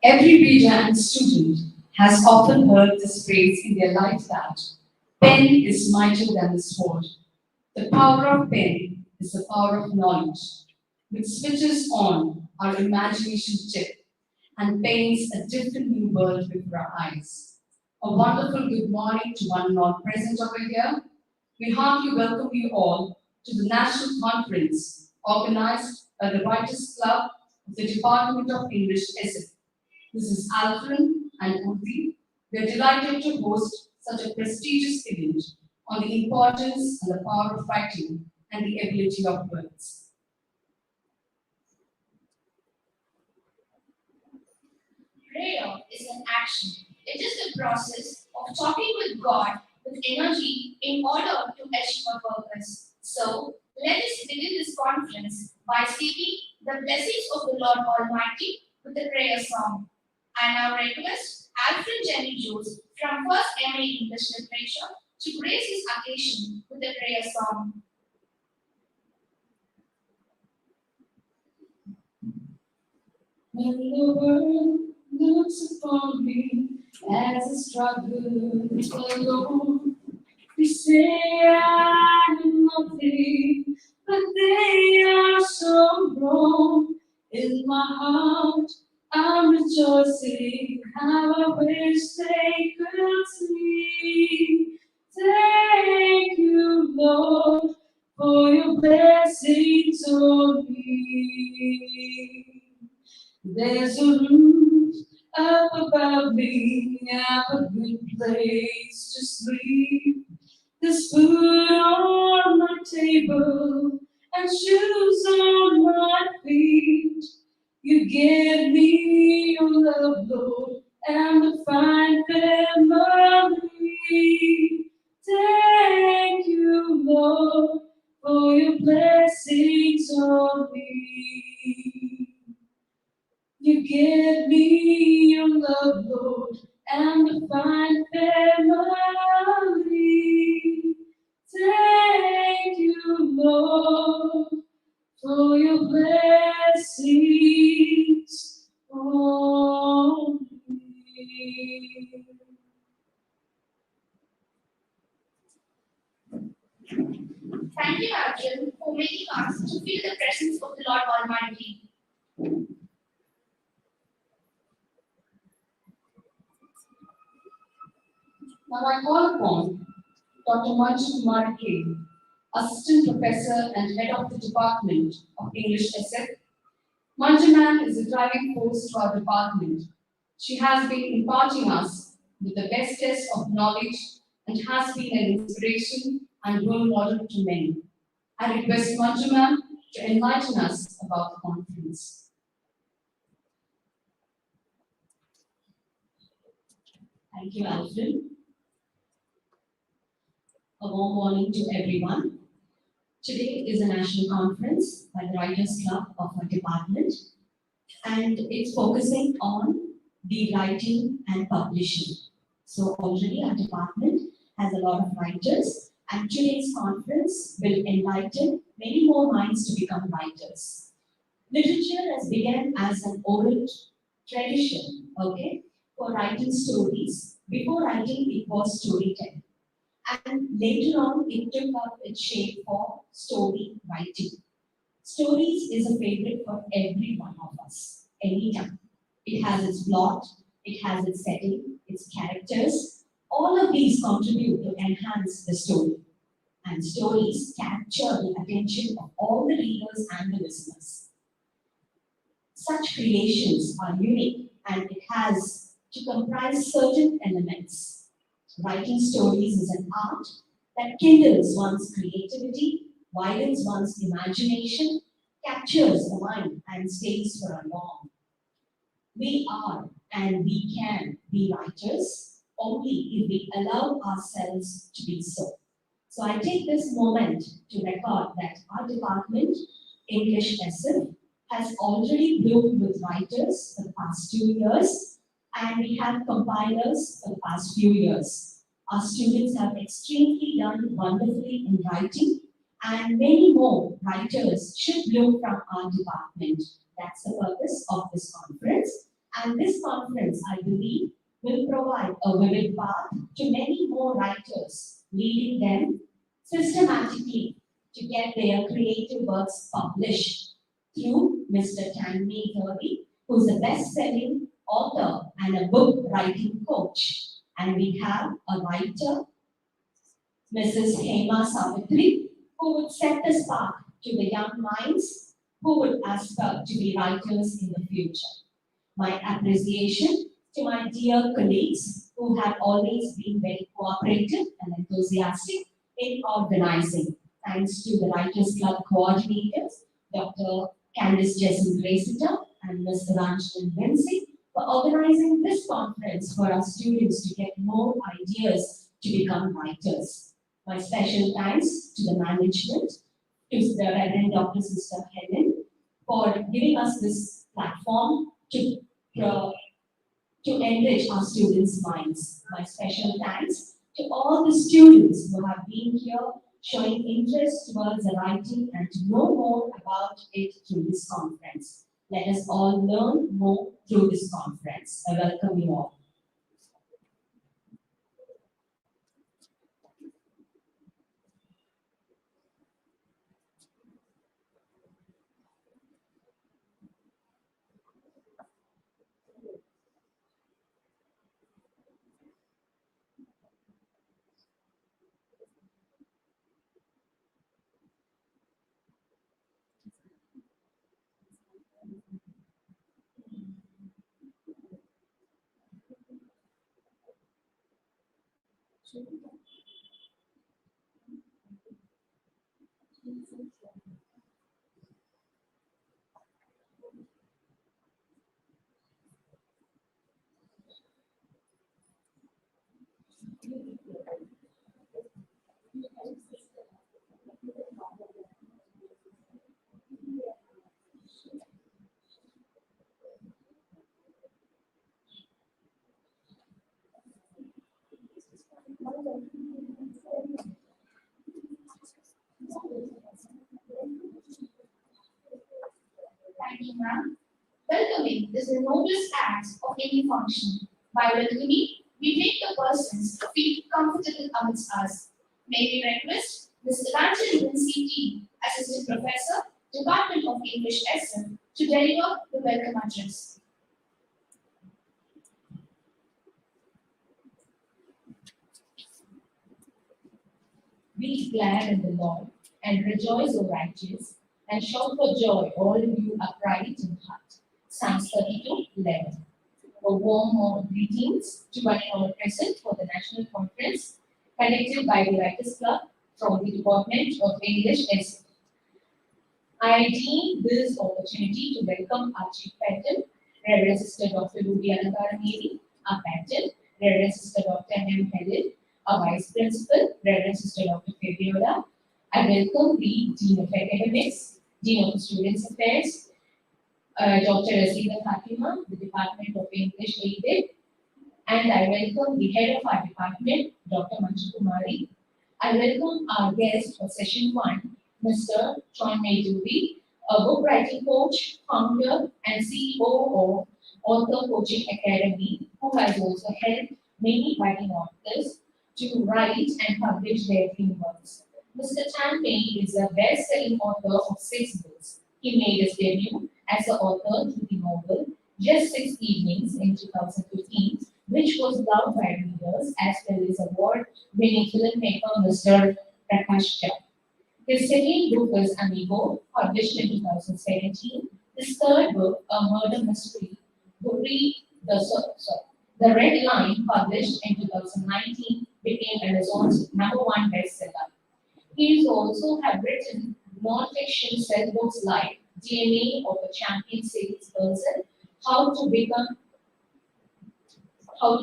Every reader and student has often heard this phrase in their life that pen is mightier than the sword. The power of pen is the power of knowledge, which switches on our imagination tip and paints a different new world before our eyes. A wonderful good morning to one and all present over here. We heartily welcome you all to the National Conference organized by the Writers Club of the Department of English Essay. This is Alfred and Uthi. We are delighted to host such a prestigious event on the importance and the power of writing and the ability of words. Prayer is an action. It is the process of talking with God with energy in order to achieve a purpose. So, let us begin this conference by seeking the blessings of the Lord Almighty with a prayer song. I now request Alfred Jenny Jones from First MA English Literature to grace this occasion with a prayer song. When the world looks upon me as a struggle alone, they say I am nothing, but they are so wrong. In my heart, I'm rejoicing how I wish they could see. Thank you, Lord, for your blessings on me. There's a roof up above me, I'm a good place to sleep. There's food on my table and shoes on my feet. You give me your love, Lord, and a fine family. Thank you, Lord, for your blessings on me. You give me your love, Lord, and a fine family. Thank you, Lord, for your blessings on me. Thank you, Alfred, for making us to feel the presence of the Lord Almighty. Now I call upon Dr. Manju Kumar K, Assistant Professor and Head of the Department of English Essay. Manju ma'am is a driving force to our department. She has been imparting us with the best test of knowledge and has been an inspiration and role model to many. I request Manju ma'am to enlighten us about the conference. Thank you, Alfred. A warm morning to everyone. Today is a national conference by the Writers Club of our department, and it's focusing on the writing and publishing. So already our department has a lot of writers, and today's conference will enlighten many more minds to become writers. Literature has begun as an oral tradition, okay, for writing stories. Before writing, it was storytelling. And later on, it took up its shape for story writing. Stories is a favorite for every one of us, anytime. It has its plot, it has its setting, its characters. All of these contribute to enhance the story. And stories capture the attention of all the readers and the listeners. Such creations are unique and it has to comprise certain elements. Writing stories is an art that kindles one's creativity, widens one's imagination, captures the mind, and stays for a long. We are and we can be writers only if we allow ourselves to be so. So I take this moment to record that our department, English SF, has already bloomed with writers for the past 2 years, and we have compilers for the past few years. Our students have extremely done wonderfully in writing, and many more writers should bloom from our department. That's the purpose of this conference. And this conference, I believe, will provide a vivid path to many more writers, leading them systematically to get their creative works published through Mr. Tanvi Thurvey, who's a best-selling author and a book writing coach. And we have a writer, Mrs. Hema Savitri, who would set the spark to the young minds who would aspire to be writers in the future. My appreciation to my dear colleagues who have always been very cooperative and enthusiastic in organizing. Thanks to the Writers Club coordinators, Dr. Candice Jessen Gracita and Mr. Ranjan Vinci, for organizing this conference for our students to get more ideas to become writers. My special thanks to the management, to the Reverend Dr. Sister Helen, for giving us this platform to enrich our students' minds. My special thanks to all the students who have been here showing interest towards the writing and to know more about it through this conference. Let us all learn more through this conference. I welcome you all. Thank you, ma'am. Welcoming is the noblest act of any function. By welcoming, we make the persons feel comfortable amongst us. May we request Mr. Ranjan Vinci, Assistant Professor, Department of English SM, to deliver the welcome address. Be glad in the Lord, and rejoice, O righteous, and shout for joy, all you upright in heart. Psalms 32:11. A warm greetings to one and all present for the National Conference conducted by the Writers Club from the Department of English SM. I deem this opportunity to welcome our Chief Patron, Reverend Sister Dr. Ruby Alakaramiri, our Patron, Reverend Sister Dr. M. Helen, our Vice Principal, Reverend Sister Dr. Fabiola. I welcome the Dean of Academics, Dean of Students Affairs, Dr. Rasida Fatima, the Department of English Aided, and I welcome the head of our department, Dr. Manju Kumari. I welcome our guest for session 1, Mr. John Maydubi, a book writing coach, founder, and CEO of Author Coaching Academy, who has also helped many writing authors to write and publish their works. Mr. Tan May is a best-selling author of 6 books. He made his debut as an author to the novel Just 6 Evenings in 2015, which was loved by readers as well as award-winning filmmaker Mr. Prakash Jha. His second book was Amigo, published in 2017. His third book, A Murder Mystery, The Red Line, published in 2019, became Amazon's #1 bestseller. He also have written non-fiction self-books like DNA of a Champion Salesperson, How to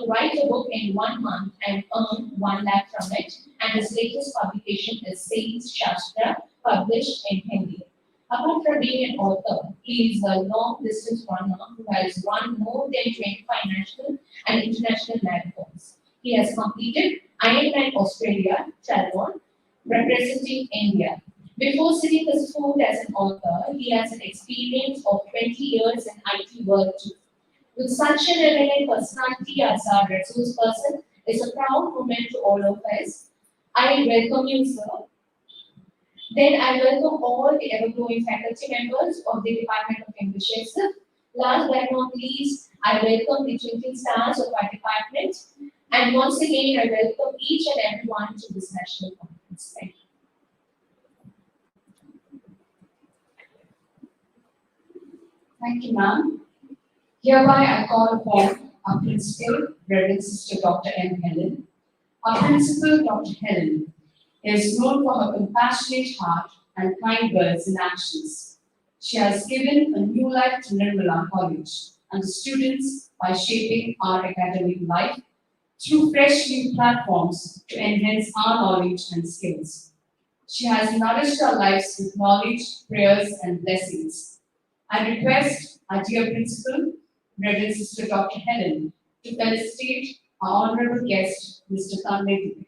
Write a Book in 1 month and Earn 1 lakh from it, and his latest publication is Sales Shastra, published in Hindi. Apart from being an author, he is a long-distance runner who has run more than 25 national and international marathons. He has completed Ironman Australia, Triathlon, representing India. Before sitting his foot as an author, he has an experience of 20 years in IT work too. With such an eminent personality as our resource person is a proud moment to all of us. I welcome you, sir. Then I welcome all the ever-growing faculty members of the Department of English itself. Last but not least, I welcome the twinkling stars of our department. And once again, I welcome each and everyone to this national conference. Thank you. Thank you, ma'am. Hereby I call upon our principal, Reverend Sister Dr. M. Helen. Our principal, Dr. Helen, is known for her compassionate heart and kind words and actions. She has given a new life to Nirmala College and the students by shaping our academic life through fresh new platforms to enhance our knowledge and skills. She has nourished our lives with knowledge, prayers, and blessings. I request our dear principal, Reverend Sister Dr. Helen, to felicitate our honorable guest, Mr. Tanmay.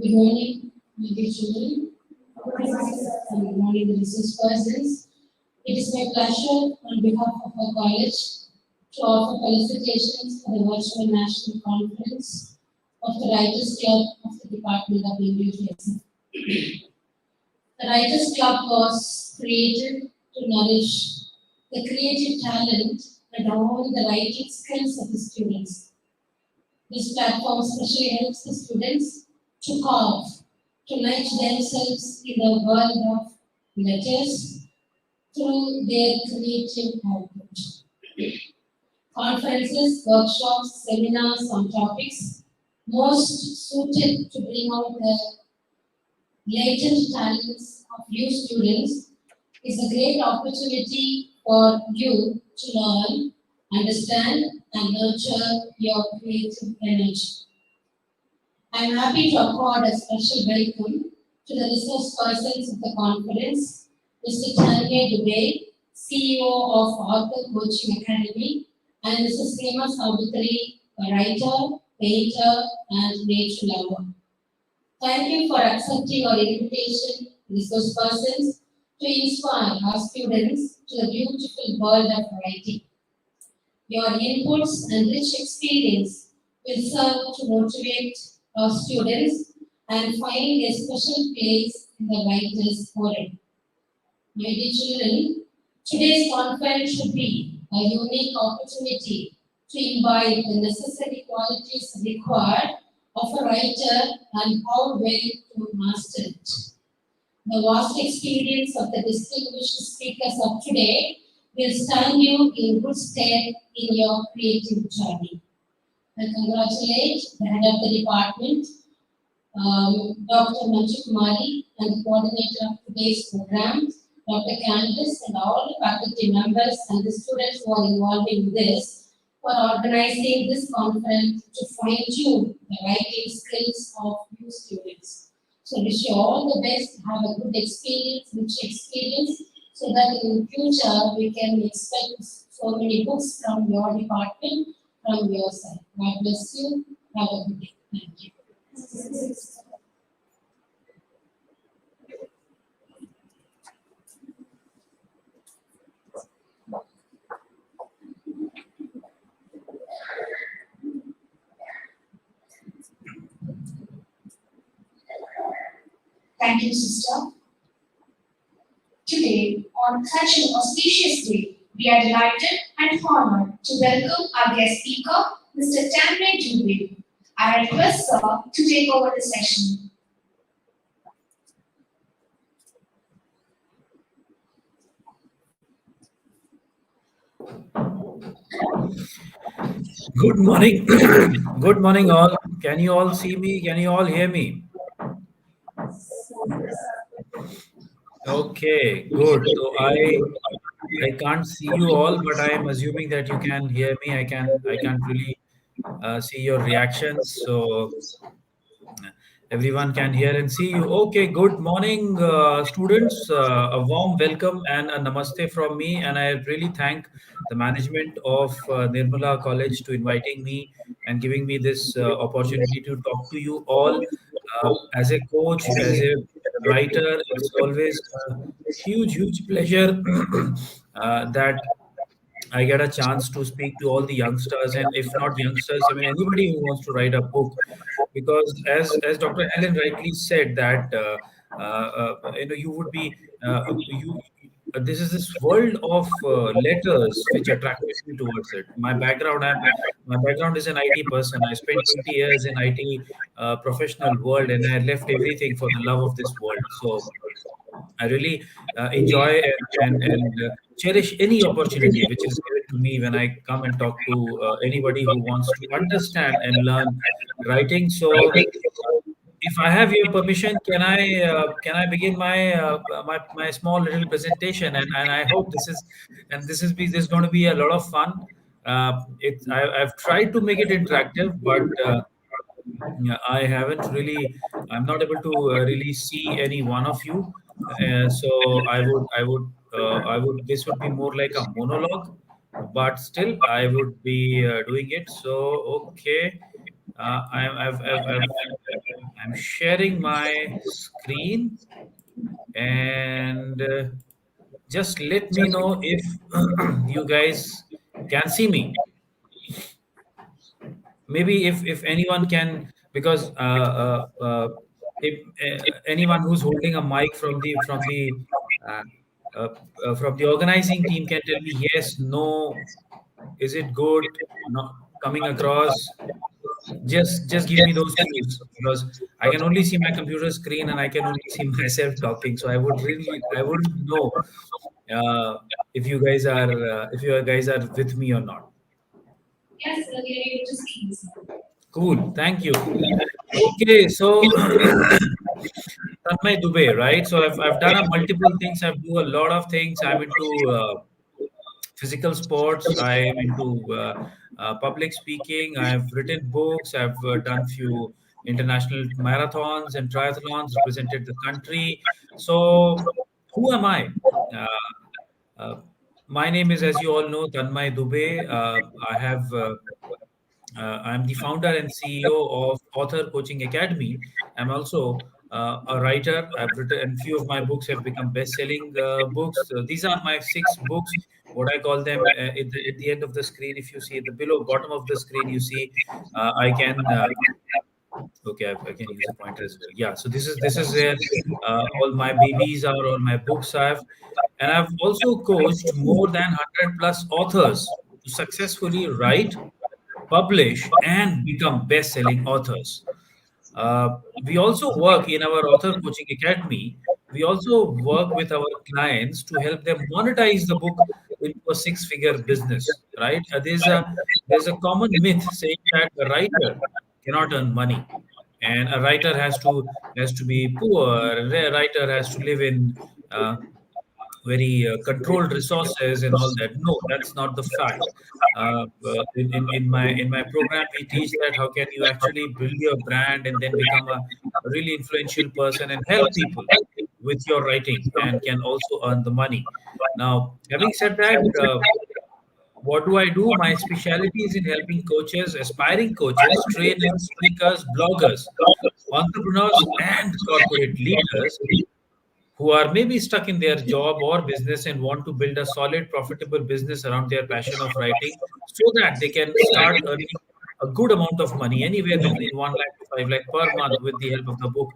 Good morning, my dear children, and good morning, the resource persons. It is my pleasure on behalf of our college to offer felicitations for the virtual national conference of the Writers Club of the Department of English Literature. The Writers Club was created to nourish the creative talent and all the writing skills of the students. This platform especially helps the students to carve, to nurture themselves in the world of letters through their creative output. conferences, workshops, seminars on topics most suited to bring out the latent talents of you students is a great opportunity for you to learn, understand, and nurture your creative energy. I am happy to accord a special welcome to the resource persons of the conference, Mr. Tanya Dubey, CEO of Author Coaching Academy, and Mrs. Seema Saubutri, a writer, painter, and nature lover. Thank you for accepting our invitation, resource persons, to inspire our students to the beautiful world of writing. Your inputs and rich experience will serve to motivate our students and find a special place in the writer's forum. My dear children, today's conference should be a unique opportunity to imbibe the necessary qualities required of a writer and how well to master it. The vast experience of the distinguished speakers of today will stand you in good stead in your creative journey. I congratulate the head of the department, Dr. Manju Kumari, and the coordinator of today's program, Dr. Candice, and all the faculty members and the students who are involved in this for organizing this conference to fine-tune the writing skills of you students. So wish you all the best, have a good experience, rich experience, so that in the future we can expect so many books from your department, from your side. God bless you. Have a good day. Thank you. Thank you, sister. Today, on such an auspicious day, we are delighted and honored to welcome our guest speaker, Mr. Tanmay Dubey. I request sir to take over the session. Good morning. Good morning, all. Can you all see me? Can you all hear me? Okay, good. So I can't see you all, but I am assuming that you can hear me. I can't really see your reactions. So everyone can hear and see you. Okay, good morning, students. A warm welcome and a namaste from me. And I really thank the management of Nirmala College to inviting me and giving me this opportunity to talk to you all. As a coach, as a writer, it's always a huge pleasure that I get a chance to speak to all the youngsters, and if not youngsters, I mean anybody who wants to write a book, because as Dr. Allen rightly said that you would be you. This is this world of letters which attracted me towards it. My background is an IT person. I spent 20 years in IT professional world, and I left everything for the love of this world. So I really enjoy and cherish any opportunity which is given to me when I come and talk to anybody who wants to understand and learn writing. So, if I have your permission, can I begin my small little presentation? And I hope this is going to be a lot of fun. I've tried to make it interactive, but yeah, I'm not able to really see any one of you. So this would be more like a monologue, but still I would be doing it. So, okay, I'm sharing my screen, and just let me know if you guys can see me. Maybe if anyone can, because if anyone who's holding a mic uh, uh, from the organizing team can tell me yes, no, is it good, not coming across, just give me those cues, because I can only see my computer screen and I can only see myself talking, so I wouldn't know if you guys are with me or not. Yes, sir, we are able to see you, sir. Cool. Thank you. Okay, so Tanmay Dubey, right? So I've done a multiple things. I've do a lot of things. I'm into physical sports. I'm into public speaking. I've written books. I've done few international marathons and triathlons, represented the country. So who am I? Uh, uh, my name is, as you all know, Tanmay Dubey. I'm the founder and CEO of Author Coaching Academy. I'm also a writer. I've written, and few of my books have become best-selling books. These are my 6 books. What I call them at the end of the screen. If you see at the below bottom of the screen, you see I can. Okay, I can use a pointer as well. Yeah. So this is where all my babies are, all my books have, and I've also coached more than 100 plus authors to successfully write, publish, and become best selling authors. We also work in our author coaching academy. We also work with our clients to help them monetize the book into a six-figure business. Right? There's a common myth saying that a writer cannot earn money, and a writer has to be poor, and a writer has to live in very controlled resources and all that. No, that's not the fact. In my program, we teach that how can you actually build your brand and then become a really influential person and help people with your writing and can also earn the money. Now, having said that, what do I do? My specialty is in helping coaches, aspiring coaches, trainers, speakers, bloggers, entrepreneurs, and corporate leaders who are maybe stuck in their job or business and want to build a solid, profitable business around their passion of writing so that they can start earning a good amount of money, anywhere between 1 lakh to 5 lakh per month with the help of the book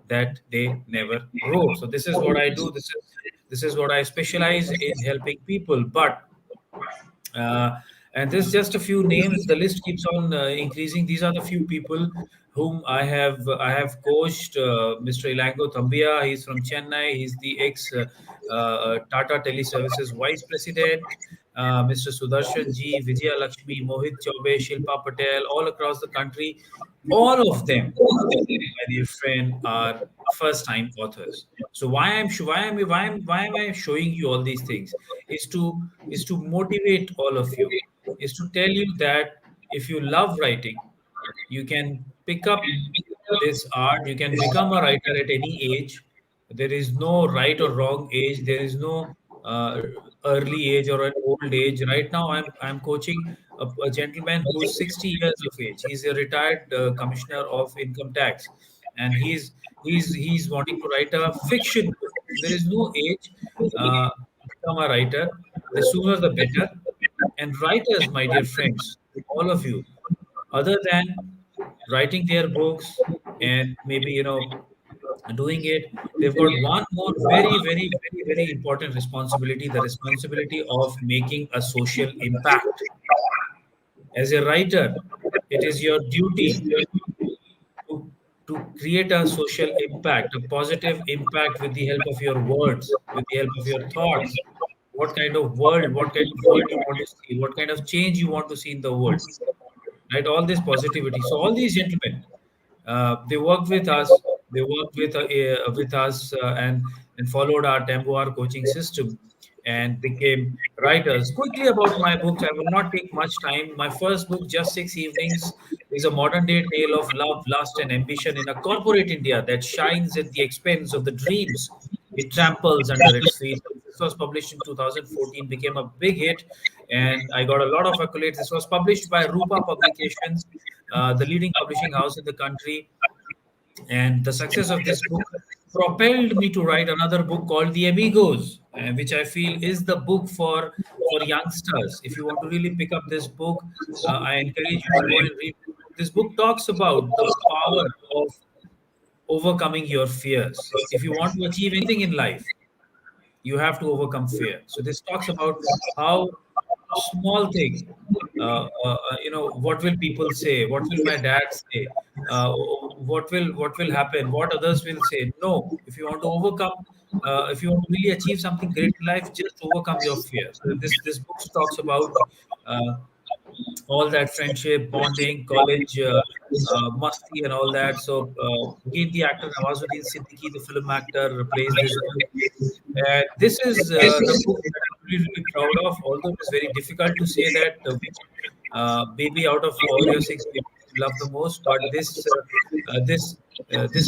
that they never wrote. So this is what I do. This is what I specialize in helping people. But uh, and there's just a few names. The list keeps on increasing. These are the few people whom I have coached. Mr. Ilango Thambia, he's from Chennai. He's the ex Tata Teleservices Vice President. Mr. Sudarshan Ji, Vijaya Lakshmi, Mohit Chaube, Shilpa Patel, all across the country. All of them, my dear friend, are first-time authors. So why am I showing you all these things? Is to motivate all of you. Is to tell you that if you love writing, you can pick up this art. You can become a writer at any age. There is no right or wrong age. There is no early age or an old age. Right now, I'm coaching a gentleman who's 60 years of age. He's a retired commissioner of income tax, and he's wanting to write a fiction book. So there is no age to become a writer. The sooner the better. And writers, my dear friends, all of you, other than writing their books and maybe doing it, they've got one more very very very very important responsibility, the responsibility of making a social impact. As a writer, it is your duty to, to create a social impact, a positive impact with the help of your words, with the help of your thoughts. What kind of world you want to see, what kind of change you want to see in the world, right? All this positivity. So all these gentlemen, they worked with us. They worked with us and followed our Tempoar coaching system and became writers. Quickly about my books, I will not take much time. My first book, Just Six Evenings, is a modern day tale of love, lust, and ambition in a corporate India that shines at the expense of the dreams it tramples under its feet. This was published in 2014, became a big hit, and I got a lot of accolades. This was published by Rupa Publications, the leading publishing house in the country, and the success of this book propelled me to write another book called The Amigos, which I feel is the book for youngsters. If you want to really pick up this book, I encourage you to go and read. This book talks about the power of overcoming your fears. If you want to achieve anything in life, you have to overcome fear. So this talks about how small thing, what will people say, what will my dad say, what will happen, what others will say. No, if you want to overcome, if you want to really achieve something great in life, just overcome your fear. So this book talks about uh, all that friendship, bonding, college, musty, and all that. So again, the actor Nawazuddin Siddiqui, the film actor, plays this book. And this is the book that I'm really, really proud of. Although it is very difficult to say that which baby out of all your six babies you love the most, but this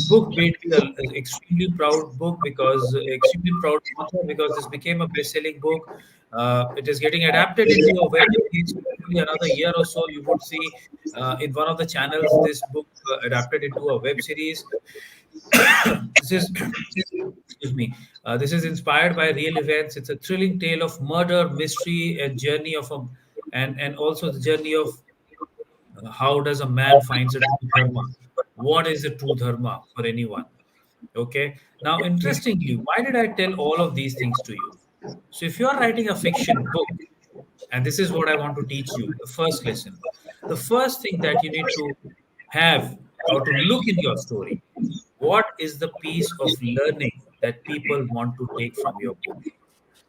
book made me an extremely proud book because extremely proud author because this became a best-selling book. It is getting adapted into a web series. Hopefully, another year or so, you would see in one of the channels this book adapted into a web series. This is, excuse me, this is inspired by real events. It's a thrilling tale of murder, mystery, and journey of a, and also the journey of how does a man finds a true dharma. What is the true dharma for anyone? Okay. Now, interestingly, why did I tell all of these things to you? So, if you are writing a fiction book, and this is what I want to teach you, the first lesson, the first thing that you need to have or to look in your story, what is the piece of learning that people want to take from your book?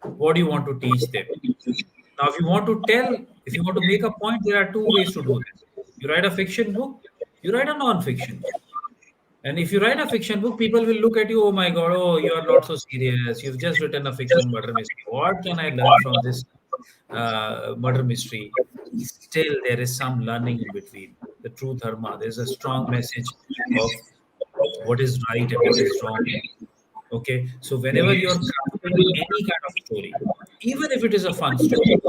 What do you want to teach them? Now, if you want to tell, if you want to make a point, there are two ways to do this. You write a fiction book, you write a non-fiction book. And if you write a fiction book, people will look at you, oh my God, oh, you are not so serious. You've just written a fiction murder mystery. What can I learn from this murder mystery? Still, there is some learning in between. The true dharma. There's a strong message of what is right and what is wrong. Okay, so whenever you're crafting any kind of story, even if it is a fun story,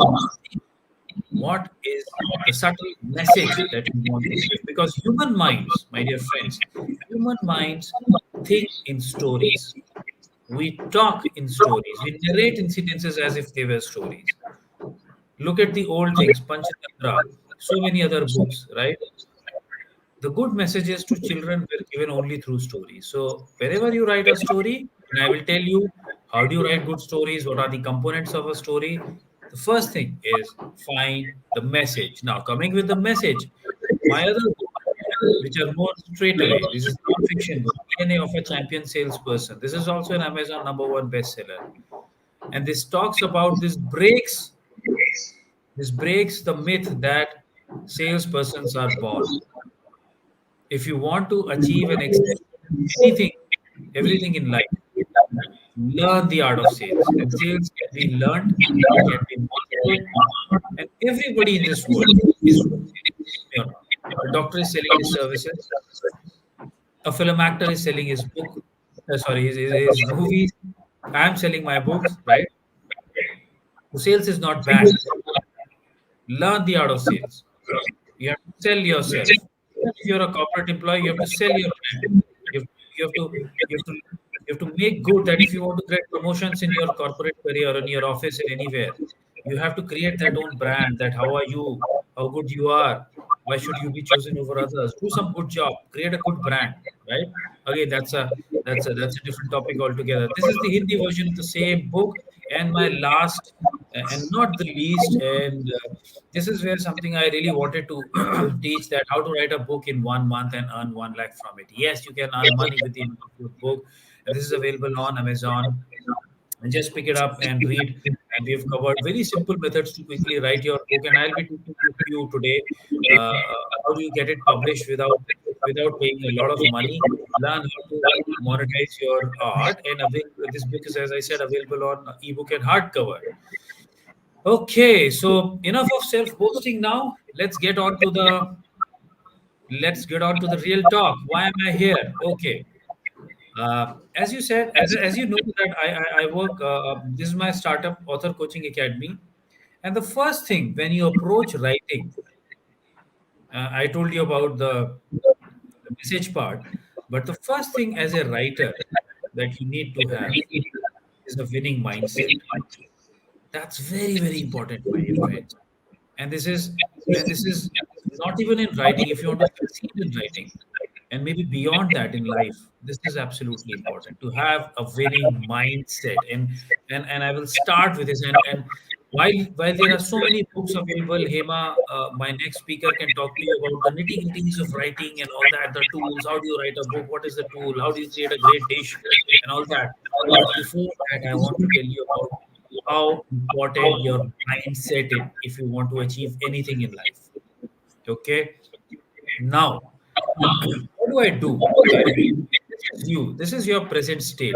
what is the subtle message that you want to give? Because human minds, my dear friends, human minds think in stories. We talk in stories. We narrate incidences as if they were stories. Look at the old things, Panchatantra, so many other books, right? The good messages to children were given only through stories. So whenever you write a story, and I will tell you how do you write good stories, what are the components of a story. The first thing is find the message. Now, coming with the message, my other book, which are more straight away. This is non-fiction book, DNA of a Champion Salesperson. This is also an Amazon #1 bestseller. And this talks about this breaks the myth that salespersons are born. If you want to achieve and excel in anything, everything in life, learn the art of sales. And sales can be learned, it can be mastered, and everybody in this world is selling or not. A doctor is selling his services, a film actor is selling his book, sorry, his movies. I'm selling my books, right? So sales is not bad. Learn the art of sales. You have to sell yourself. Even if you're a corporate employee, you have to sell your brand. You have, you have to you have to you have to make good that if you want to get promotions in your corporate career or in your office or anywhere, you have to create that own brand. That how are you? How good you are? Why should you be chosen over others? Do some good job. Create a good brand, right? Again, that's a different topic altogether. This is the Hindi version of the same book, and my last and not the least, and this is where something I really wanted to teach that how to write a book in 1 month and earn 1 lakh from it. Yes, you can earn money with the end of your book, and this is available on Amazon. And just pick it up and read. And we've covered very simple methods to quickly write your book. And I'll be teaching you today how do you get it published without paying a lot of money. Learn how to monetize your art. And this book is, as I said, available on ebook and hardcover. Okay, so enough of self-boasting now. Let's get on to the real talk. Why am I here? Okay. As you said, as you know that I work. This is my startup author coaching academy, and the first thing when you approach writing, I told you about the message part, but the first thing as a writer that you need to have is a winning mindset. That's very, very important, my dear friends. And this is not even in writing. If you want to succeed in writing, and maybe beyond that in life, this is absolutely important to have a winning mindset. And I will start with this. And while there are so many books available, Hema, my next speaker can talk to you about the nitty gritties of writing and all that, the tools. How do you write a book? What is the tool? How do you create a great dish and all that? But before that, I want to tell you about how important your mindset is if you want to achieve anything in life. Okay. Now, what do I do? This is you. This is your present state,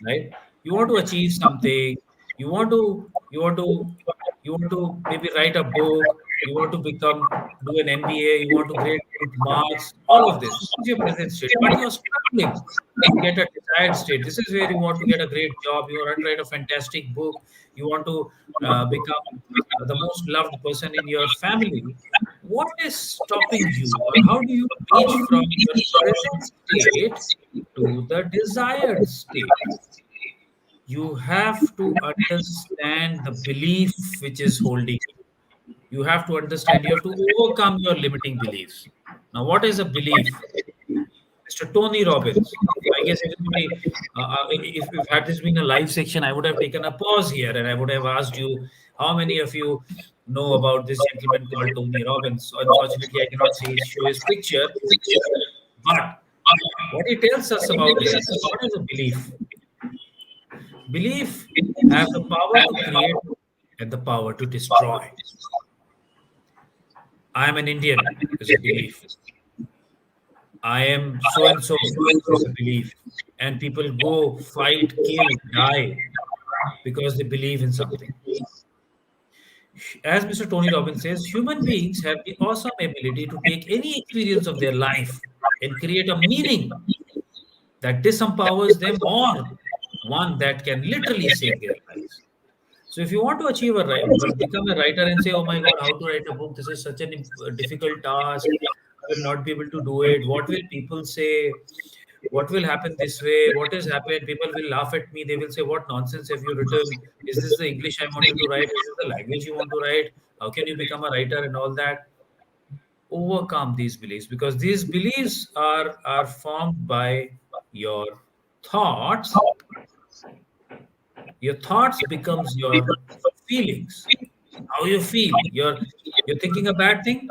right? You want to achieve something. You want to. You want to. You want to maybe write a book. You want to do an MBA. You want to grade good marks. All of this. This is your present state, but you are struggling to get a desired state. This is where you want to get a great job. You want to write a fantastic book. You want to become the most loved person in your family. What is stopping you, or how do you reach from your present state to the desired state? You have to understand the belief which is holding you. You have to understand, you have to overcome your limiting beliefs. Now, what is a belief? Mr. Tony Robbins. I guess everybody, if had this been a live section, I would have taken a pause here and I would have asked you how many of you know about this gentleman called Tony Robbins. Unfortunately, I cannot show his picture, but what he tells us about is what is a belief? Belief has the power to create and the power to destroy. I am an Indian is a belief. I am so and so is a belief. And people go fight, kill, die because they believe in something. As Mr. Tony Robbins says, human beings have the awesome ability to take any experience of their life and create a meaning that disempowers them or one that can literally save their lives. So if you want to achieve become a writer and say, oh my God, how to write a book? This is such a difficult task. I will not be able to do it. What will people say? What will happen this way? What has happened? People will laugh at me. They will say, what nonsense have you written? Is this the English I wanted to write? Is this the language you want to write? How can you become a writer and all that? Overcome these beliefs, because these beliefs are formed by your thoughts. Your thoughts becomes your feelings. How you feel. You're thinking a bad thing,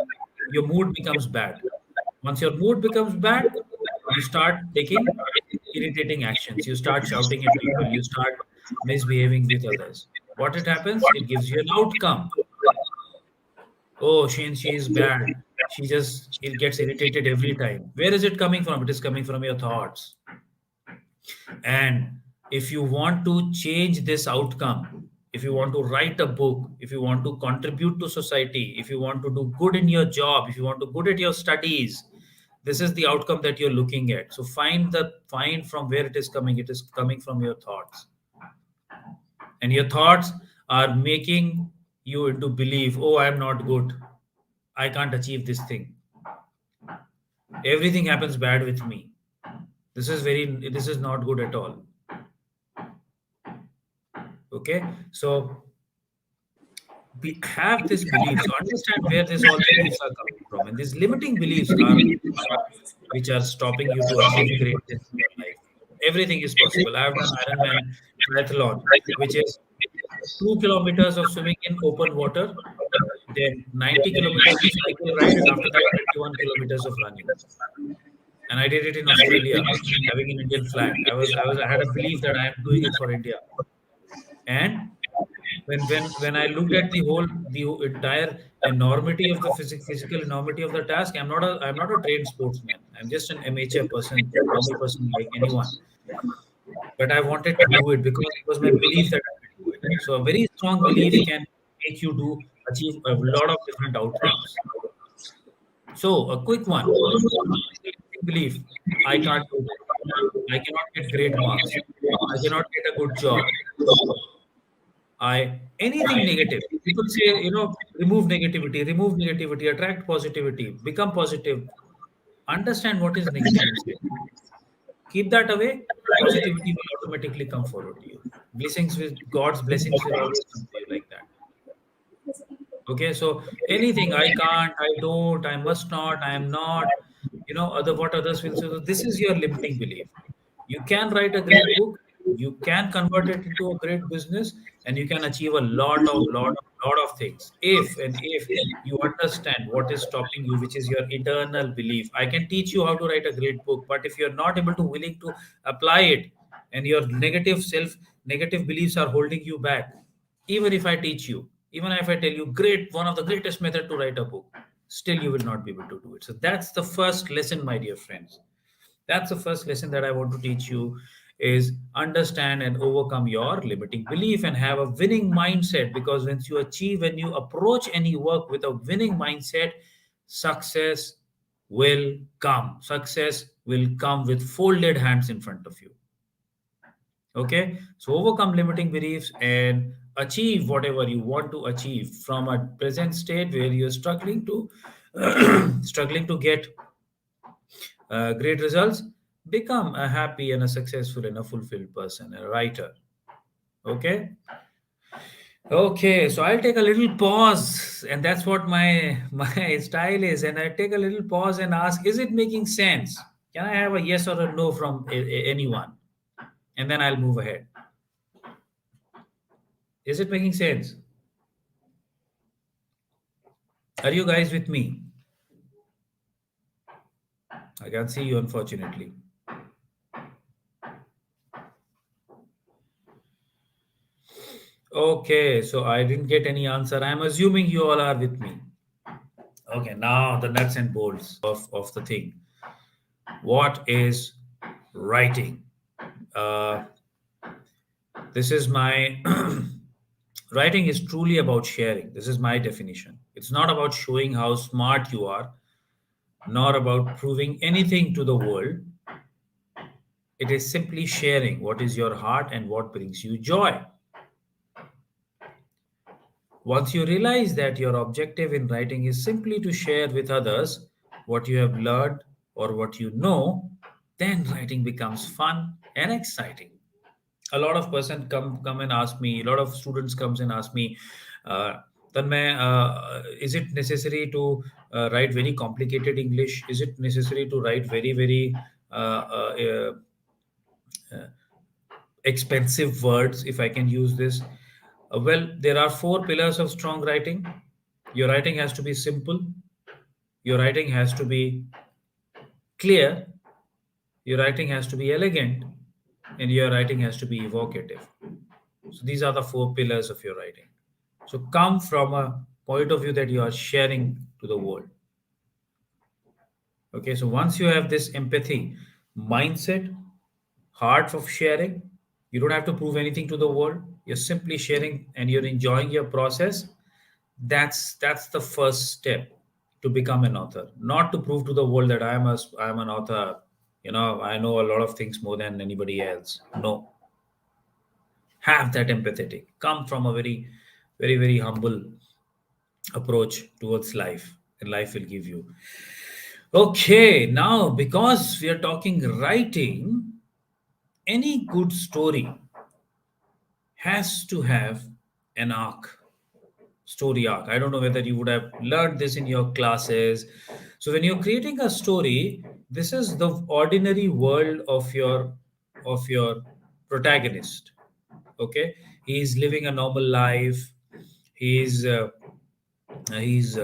your mood becomes bad. Once your mood becomes bad, you start taking irritating actions. You start shouting at people. You start misbehaving with others. What it happens? It gives you an outcome. Oh, she is bad. It gets irritated every time. Where is it coming from? It is coming from your thoughts. And if you want to change this outcome, if you want to write a book, if you want to contribute to society, if you want to do good in your job, if you want to good at your studies, this is the outcome that you're looking at. So find from where it is coming. It is coming from your thoughts. And your thoughts are making you into believe, oh, I'm not good. I can't achieve this thing. Everything happens bad with me. This is not good at all. Okay, so we have this belief. So understand where all beliefs are coming from, and these limiting beliefs are which are stopping you to achieve greatness in your life. Everything is possible. I have done Ironman triathlon, which is 2 kilometers of swimming in open water, then 90 kilometers of cycle ride, and after that 21 kilometers of running. And I did it in Australia, having an Indian flag. I had a belief that I am doing it for India. And when I looked at the entire enormity of the physical enormity of the task, I'm not a trained sportsman. I'm just an amateur person, normal person like anyone. But I wanted to do it because it was my belief that I could do it. So a very strong belief can make you achieve a lot of different outcomes. So a quick one. Belief, I can't do that. I cannot get great marks. I cannot get a good job. Anything negative. People say, remove negativity, attract positivity, become positive. Understand what is negative instead. Keep that away. Positivity will automatically come forward to you. God's blessings will always come to you like that. Okay, so anything, I can't, I don't, I must not, I am not, what others will say. So this is your limiting belief. You can write a great book, you can convert it into a great business, and you can achieve a lot of things if you understand what is stopping you, which is your eternal belief. I can teach you how to write a great book, but if you're not able to willing to apply it, and your negative beliefs are holding you back, Even if I teach you, even if I tell you, great, one of the greatest method to write a book, still you will not be able to do it. So that's the first lesson, my dear friends. That's the first lesson that I want to teach you is understand and overcome your limiting belief and have a winning mindset, because when you approach any work with a winning mindset, success will come. Success will come with folded hands in front of you. Okay, so overcome limiting beliefs and achieve whatever you want to achieve from a present state where you're struggling to struggling to get great results. Become a happy and a successful and a fulfilled person, a writer. Okay. Okay, so I'll take a little pause, and that's what my my style is. And I take a little pause and ask, is it making sense? Can I have a yes or a no from anyone? And then I'll move ahead. Is it making sense? Are you guys with me? I can't see you, unfortunately. Okay, so I didn't get any answer. I'm assuming you all are with me. Okay, now the nuts and bolts of the thing. What is writing? Uh, this is my writing is truly about sharing. This is my definition. It's not about showing how smart you are, nor about proving anything to the world. It is simply sharing what is your heart and what brings you joy. Once you realize that your objective in writing is simply to share with others what you have learned or what you know, then writing becomes fun and exciting. A lot of person come and ask me, a lot of students comes and ask me, uh, is it necessary to write very complicated English? Is it necessary to write very expensive words, if I can use this? Well, there are four pillars of strong writing. Your writing has to be simple, your writing has to be clear, your writing has to be elegant, and your writing has to be evocative. So these are the four pillars of your writing. So come from a point of view that you are sharing to the world. Okay, so once you have this empathy mindset, heart of sharing, you don't have to prove anything to the world. You're simply sharing and you're enjoying your process. That's the first step to become an author. Not to prove to the world that I'm an author. I know a lot of things more than anybody else. No, have that empathetic. Come from a very humble approach towards life, and life will give you. Okay, now because we are talking writing, any good story has to have an arc, story arc. I don't know whether you would have learned this in your classes. So when you're creating a story, this is the ordinary world of your protagonist. Okay, he's living a normal life. He's he has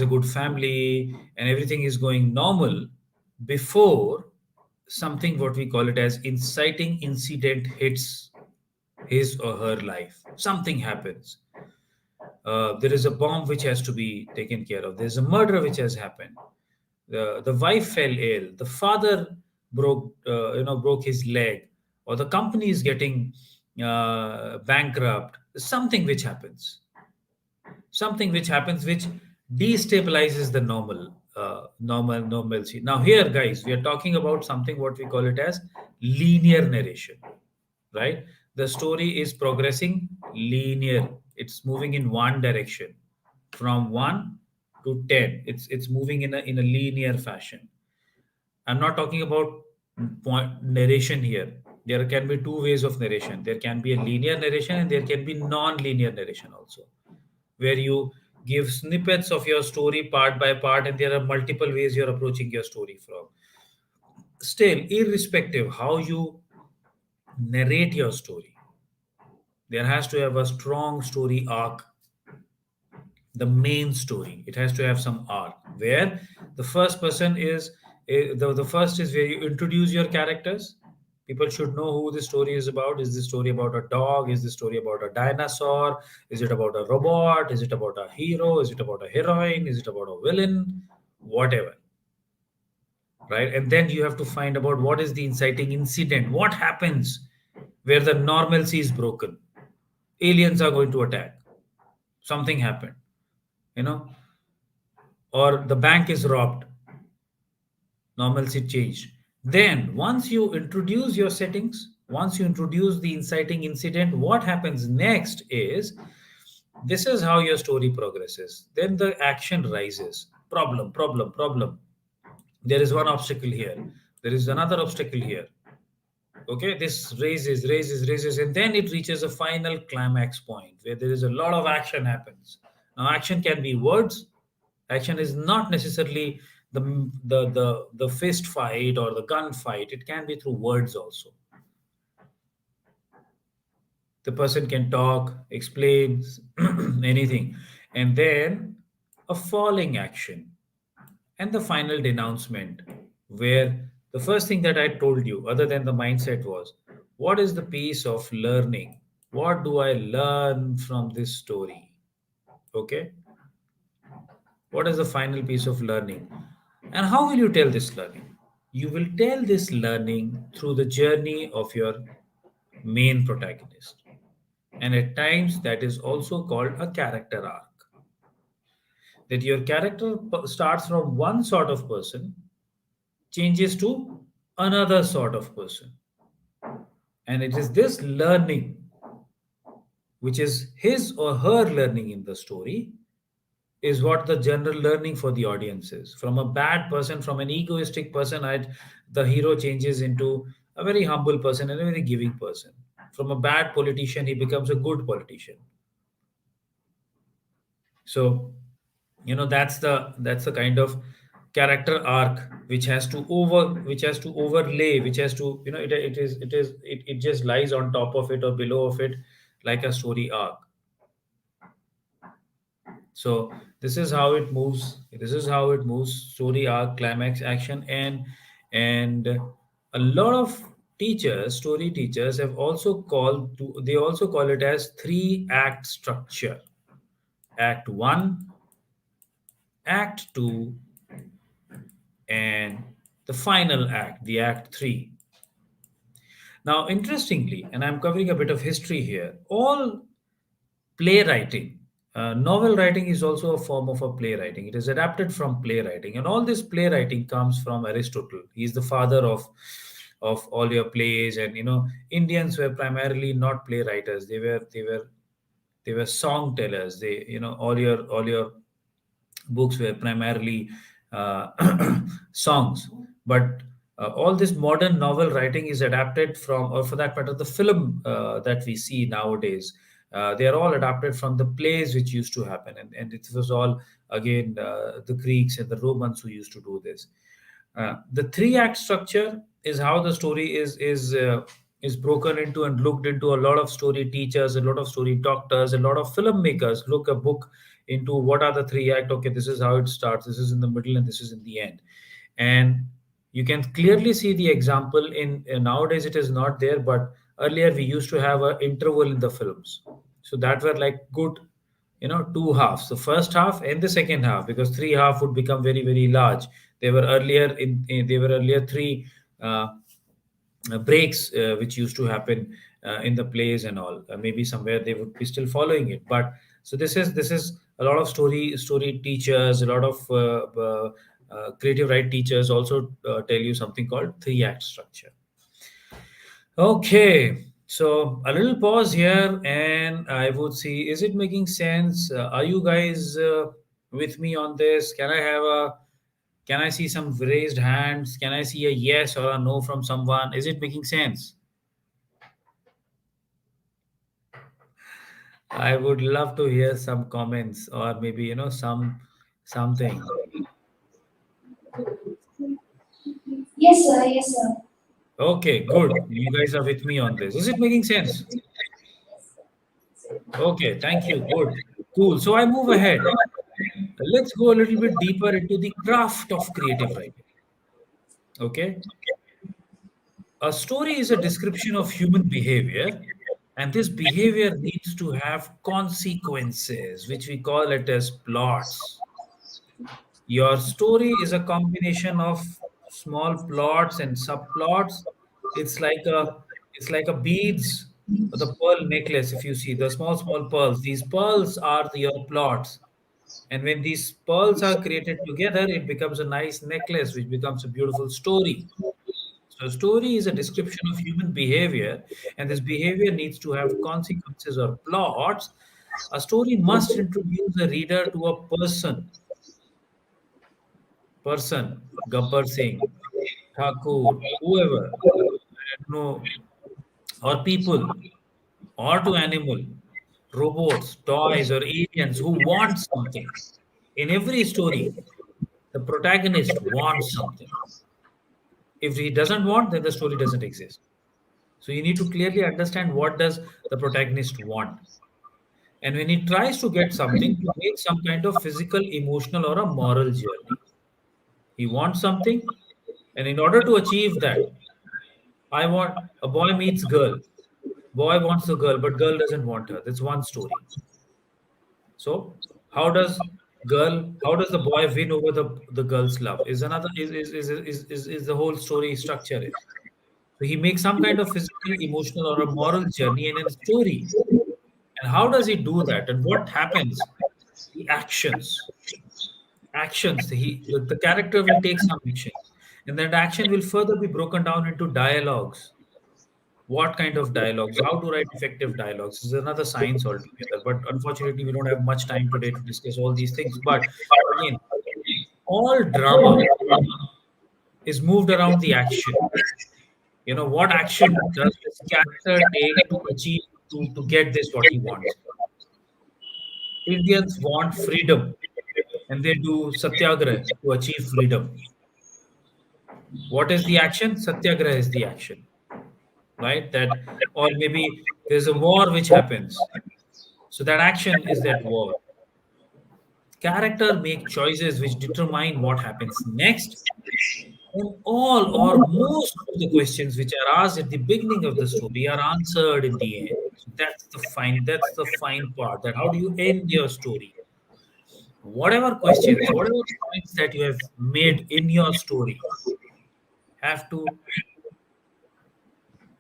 a good family and everything is going normal before something, what we call it as inciting incident, hits his or her life. Something happens. There is a bomb which has to be taken care of. There's a murder which has happened. The wife fell ill. The father broke his leg, or the company is getting bankrupt. Something which happens which destabilizes the normalcy. Now here, guys, we are talking about something what we call it as linear narration, right? The story is progressing linear. It's moving in one direction from 1 to 10. It's moving in a linear fashion. I'm not talking about narration here. There can be two ways of narration. There can be a linear narration and there can be non-linear narration also, where you give snippets of your story part by part, and there are multiple ways you're approaching your story from. Still, irrespective how you narrate your story, there has to have a strong story arc. The main story, it has to have some arc where the first person is the first is where you introduce your characters, People should know who this story is about. Is this story about a dog? Is this story about a dinosaur? Is it about a robot? Is it about a hero? Is it about a heroine? Is it about a villain? Whatever, right? And then you have to find about what is the inciting incident. What happens where the normalcy is broken? Aliens are going to attack. Something happened, you know, or the bank is robbed. Normalcy changed. Then, once you introduce your settings, once you introduce the inciting incident, what happens next is this is how your story progresses. Then the action rises. Problem, problem, problem. There is one obstacle here. There is another obstacle here. Okay, this raises, raises, raises, and then it reaches a final climax point where there is a lot of action happens. Now, action can be words. Action is not necessarily the fist fight or the gun fight. It can be through words also. The person can talk, explain anything, and then a falling action and the final denouncement, where the first thing that I told you, other than the mindset, was what is the piece of learning? What do I learn from this story? Okay, what is the final piece of learning? And how will you tell this learning? You will tell this learning through the journey of your main protagonist. And at times, that is also called a character arc. That your character starts from one sort of person, changes to another sort of person. And it is this learning, which is his or her learning in the story, is what the general learning for the audience is. From a bad person, from an egoistic person, the hero changes into a very humble person and a very giving person. From a bad politician, he becomes a good politician. So, that's the kind of character arc which has to overlay, which has to, it just lies on top of it or below of it, like a story arc. So this is how it moves: story arc, climax, action. And a lot of story teachers have also they also call it as 3-act structure: act 1, act 2, and the final act, the act 3. Now, interestingly, and I'm covering a bit of history here, all playwriting, novel writing is also a form of a playwriting. It is adapted from playwriting, and all this playwriting comes from Aristotle. He's the father of all your plays. And Indians were primarily not playwriters. They were song tellers. All your books were primarily uh, songs. But all this modern novel writing is adapted from, or for that matter, the film that we see nowadays. They are all adapted from the plays which used to happen, and it was all again the Greeks and the Romans who used to do this. The 3-act structure is how the story is broken into and looked into. A lot of story teachers, a lot of story doctors, a lot of filmmakers look a book into what are the 3-act. Okay, this is how it starts, this is in the middle, and this is in the end. And you can clearly see the example in nowadays it is not there, but earlier we used to have an interval in the films. So that were like good, 2 halves: the first half and the second half, because 3 half would become very, very large. There were earlier 3 breaks which used to happen in the plays and all. Maybe somewhere they would be still following it, but so this is a lot of story teachers, a lot of creative right teachers also tell you something called 3-act structure. Okay, so a little pause here, and I would see, is it making sense? Are you guys with me on this? Can I see some raised hands? Can I see a yes or a no from someone? Is it making sense? I would love to hear some comments, or maybe something. Yes, sir. Yes, sir. Okay, good. You guys are with me on this. Is it making sense? Okay, thank you. Good. Cool. So I move ahead. Let's go a little bit deeper into the craft of creative writing. Okay. A story is a description of human behavior, and this behavior needs to have consequences, which we call it as plots. Your story is a combination of small plots and subplots. It's like a beads or the pearl necklace. If you see the small pearls, these pearls are your plots. And when these pearls are created together, it becomes a nice necklace, which becomes a beautiful story. So, a story is a description of human behavior, and this behavior needs to have consequences or plots. A story must introduce the reader to a person, Gabbar Singh, Thakur, whoever, I don't know, or people, or to animal, robots, toys, or aliens who want something. In every story, the protagonist wants something. If he doesn't want, then the story doesn't exist. So you need to clearly understand what does the protagonist want. And when he tries to get something, to make some kind of physical, emotional, or a moral journey. He wants something, and in order to achieve that, I want a boy meets girl. Boy wants the girl, but girl doesn't want her. That's one story. So how does how does the boy win over the girl's love? Is another is the whole story structure is. So he makes some kind of physical, emotional, or a moral journey in a story. And how does he do that? And what happens? The actions. Actions. The character will take some action. And that action will further be broken down into dialogues. What kind of dialogues? How to write effective dialogues is another science altogether. But unfortunately, we don't have much time today to discuss all these things. But again, all drama is moved around the action. What action does this character take to achieve to get this what he wants? Indians want freedom, and they do satyagraha to achieve freedom. What is the action? Satyagraha is the action, right? That, or maybe there's a war which happens. So that action is that war. Character make choices which determine what happens next. And all or most of the questions which are asked at the beginning of the story are answered in the end. So that's the fine part. That how do you end your story? Whatever questions, whatever points that you have made in your story have to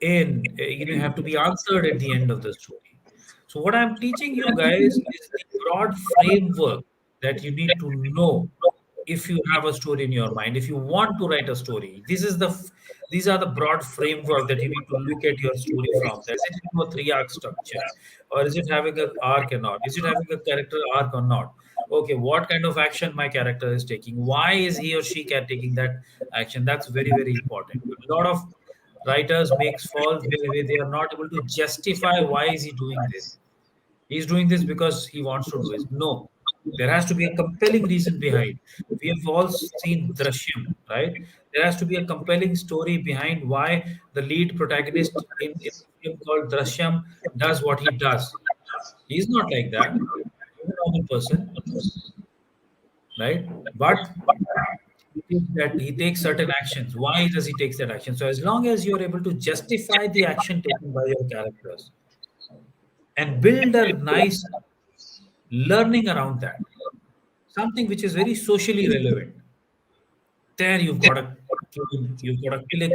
have to be answered at the end of the story. So what I'm teaching you guys is the broad framework that you need to know if you have a story in your mind, if you want to write a story. These are the broad framework that you need to look at your story from. Is it into a three-arc structure, or is it having an arc or not? Is it having a character arc or not? Okay, what kind of action my character is taking? Why is he or she taking that action? That's very important. A lot of writers makes faults where they are not able to justify why is he doing this. He's doing this because he wants to do it. No, there has to be a compelling reason behind. We have all seen Drishyam, right? There has to be a compelling story behind why the lead protagonist in a film called Drishyam does what he does. He's not like that. He's a normal person, right? But that he takes certain actions. Why does he take that action? So as long as you're able to justify the action taken by your characters and build a nice learning around that, something which is very socially relevant, there you've got a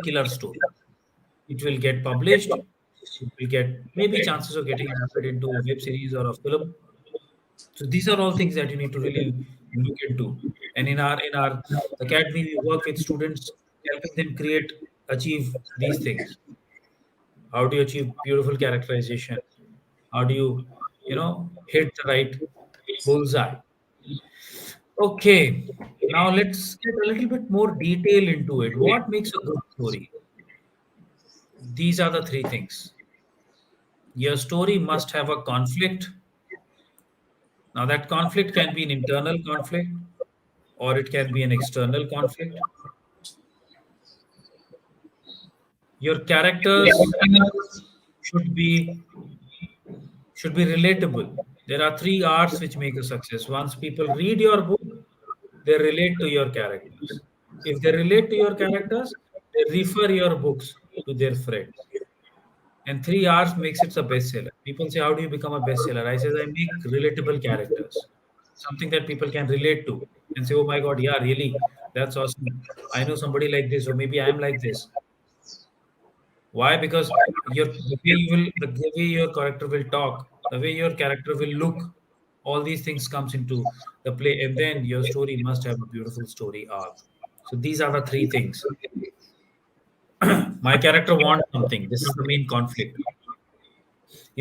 killer story. It will get published. It will get maybe chances of getting adapted into a web series or a film. So these are all things that you need to really look into. And in our academy, we work with students, helping them achieve these things. How do you achieve beautiful characterization? How do you hit the right bullseye? Okay, now let's get a little bit more detail into it. What makes a good story? These are the three things. Your story must have a conflict. Now, that conflict can be an internal conflict or it can be an external conflict. Your characters should be should be relatable. There are three R's which make a success. Once people read your book, they relate to your characters. If they relate to your characters, they refer your books to their friends. And 3 hours makes it a bestseller. People say, how do you become a bestseller? I says, I make relatable characters, something that people can relate to and say, oh my God, yeah, really, that's awesome. I know somebody like this, or maybe I'm like this. Why? Because the way your character will talk, the way your character will look, all these things comes into the play, and then your story must have a beautiful story arc. So these are the three things. My character wants something. This is the main conflict.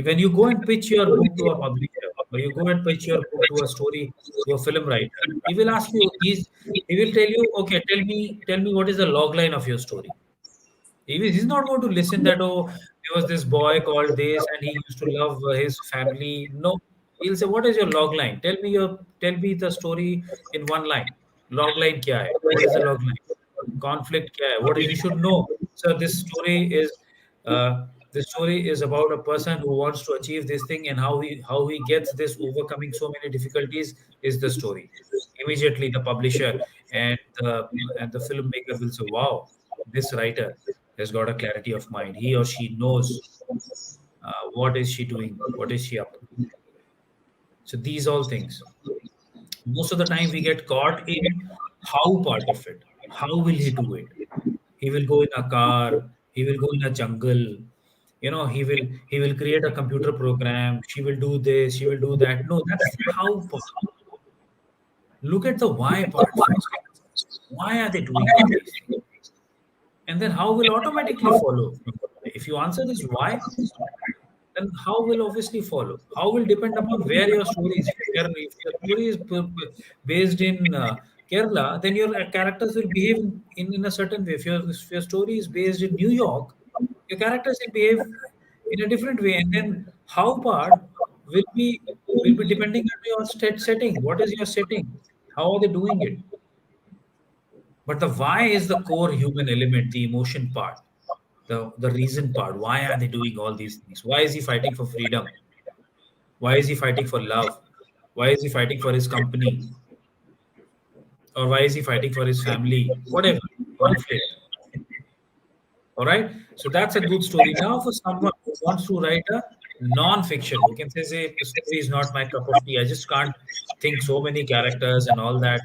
When you go and pitch your book to a publisher, or you go and pitch your book to a story to a film writer, he will ask you. He will tell you, okay, tell me what is the log line of your story. He's not going to listen that, oh, there was this boy called this and he used to love his family. No, he'll say, what is your log line? Tell me the story in one line. Log line kya hai? What is the log line? Conflict kya hai? What you should know. So this story is about a person who wants to achieve this thing, and how he gets this, overcoming so many difficulties, is the story. Immediately the publisher and the filmmaker will say, wow, this writer has got a clarity of mind. He or she knows what is she doing, what is she up to. So these all things. Most of the time we get caught in how part of it. How will he do it? He will go in a car. He will go in a jungle. He will create a computer program. She will do this. She will do that. No, that's the how part. Look at the why part first. Why are they doing all these things? And then how will automatically follow. If you answer this why, then how will obviously follow. How will depend upon where your story is. If your story is based in Kerala, then your characters will behave in a certain way. If your story is based in New York, your characters will behave in a different way. And then how part will be depending on your setting. What is your setting? How are they doing it? But the why is the core human element, the emotion part, the reason part. Why are they doing all these things? Why is he fighting for freedom? Why is he fighting for love? Why is he fighting for his company? Or why is he fighting for his family? Whatever, conflict. All right. So that's a good story. Now, for someone who wants to write a non-fiction, who can say the story is not my cup of tea. I just can't think so many characters and all that.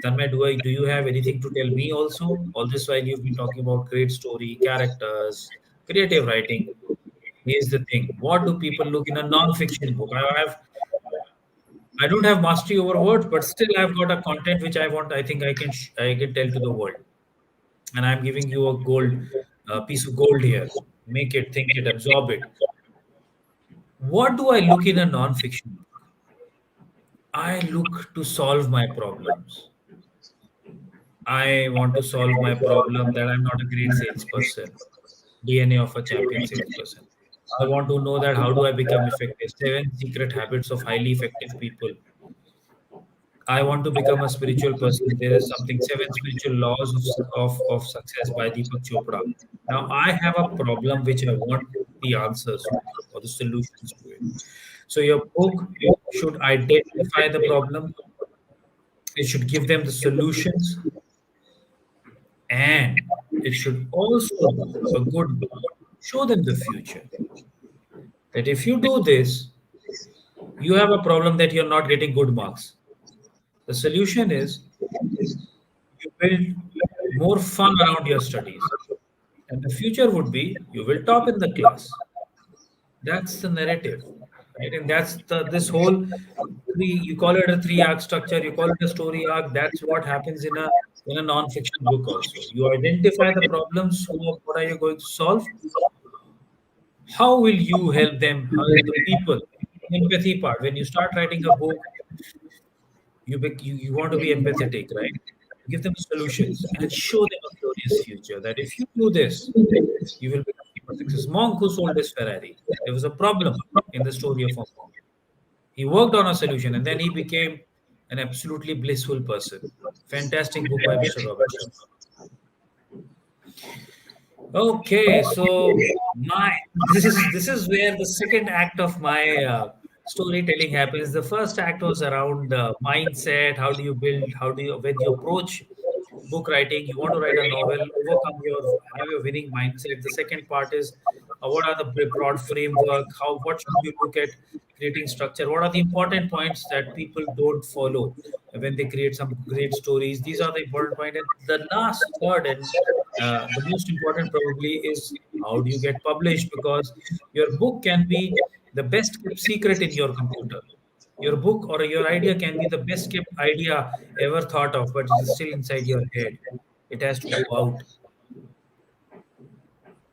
Tanmay, do you have anything to tell me also? All this while you've been talking about great story, characters, creative writing. Here's the thing. What do people look in a non-fiction book? I don't have mastery over words, but still I've got a content which I want. I think I can tell to the world, and I'm giving you a piece of gold here. Make it, think it, absorb it. What do I look in a non-fiction book? I look to solve my problems. I want to solve my problem that I'm not a great salesperson. DNA of a champion salesperson. I want to know that how do I become effective? 7 secret habits of highly effective people. I want to become a spiritual person. There is something, 7 spiritual laws of success by Deepak Chopra. Now I have a problem which I want the answers to or the solutions to it. So your book should identify the problem. It should give them the solutions, and it should also do a good book. Show them the future. That if you do this, you have a problem that you're not getting good marks. The solution is you build more fun around your studies. And the future would be you will top in the class. That's the narrative, right? And that's this whole you call it a 3 arc structure, you call it a story arc. That's what happens in a non-fiction book also. You identify the problems, what are you going to solve? How will you help them? How will the people? Empathy part. When you start writing a book, you want to be empathetic, right? Give them solutions and show them a glorious future. That if you do this, you will become a success. Monk who sold his Ferrari. There was a problem in the story of a monk. He worked on a solution and then he became an absolutely blissful person. Fantastic book by Mr. Robert Sharma. Okay, so my this is where the second act of my storytelling happens. The first act was around mindset. How do you build? How do you when you approach book writing, you want to write a novel, overcome your have a winning mindset. The second part is what are the broad framework, how what should you look at creating structure, what are the important points that people don't follow when they create some great stories. These are the important point. And the last third and the most important probably is how do you get published, because your book can be the best kept secret in your computer. Your book or your idea can be the best kept idea ever thought of, but it is still inside your head. It has to go out.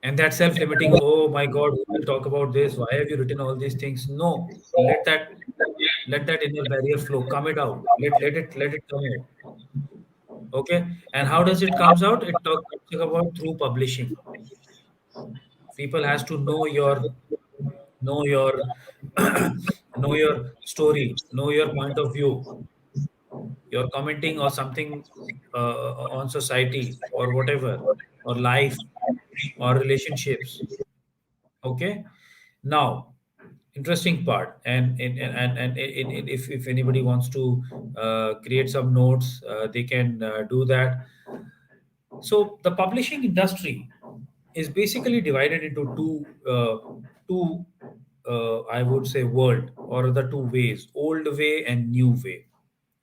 And that self-limiting, oh my God, who will talk about this? Why have you written all these things? No, let that inner barrier flow. Come it out. Let it come out. Okay. And how does it comes out? It talk about through publishing. People has to know your know your story, know your point of view. You're commenting or something on society or whatever, or life or relationships. Okay. Now, interesting part, and if anybody wants to create some notes, they can do that. So the publishing industry is basically divided into two, I would say, world, or the two ways: old way and new way.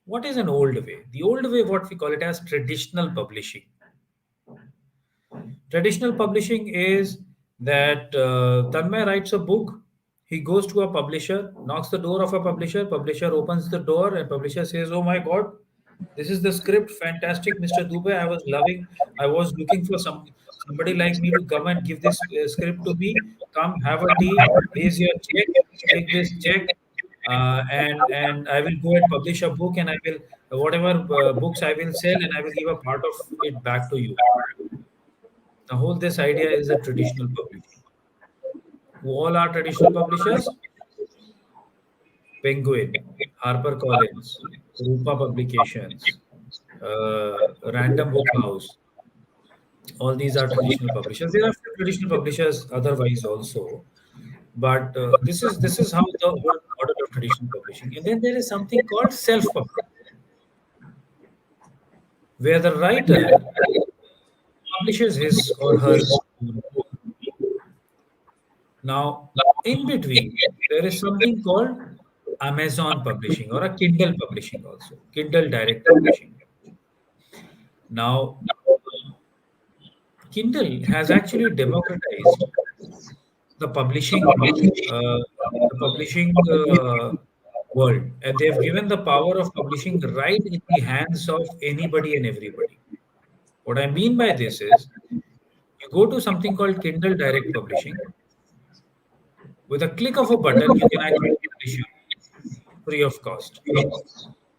What is an old way? The old way, what we call it as traditional publishing. Traditional publishing is that Tanmay writes a book, he goes to a publisher, knocks the door of a publisher, publisher opens the door, and publisher says, "Oh my God, this is the script, fantastic, Mr. Dubey. I was loving, I was looking for somebody like me to come and give this script to me. Come, have a tea, here's your check, take this check, and I will go and publish a book, and I will whatever books I will sell, and I will give a part of it back to you." The whole this idea is a traditional publishing. Who all are traditional publishers? Penguin, HarperCollins, Rupa Publications, Random Book House. All these are traditional publishers. There are few traditional publishers otherwise also, but this is how the whole model of traditional publishing. And then there is something called self-publishing, where the writer publishes his or her own book. Now, in between, there is something called Amazon publishing or a Kindle publishing also, Kindle direct publishing. Now, Kindle has actually democratized the publishing, uh, the publishing world, and they've given the power of publishing right in the hands of anybody and everybody. What I mean by this is, you go to something called Kindle direct publishing. With a click of a button, you can actually publish your free of cost.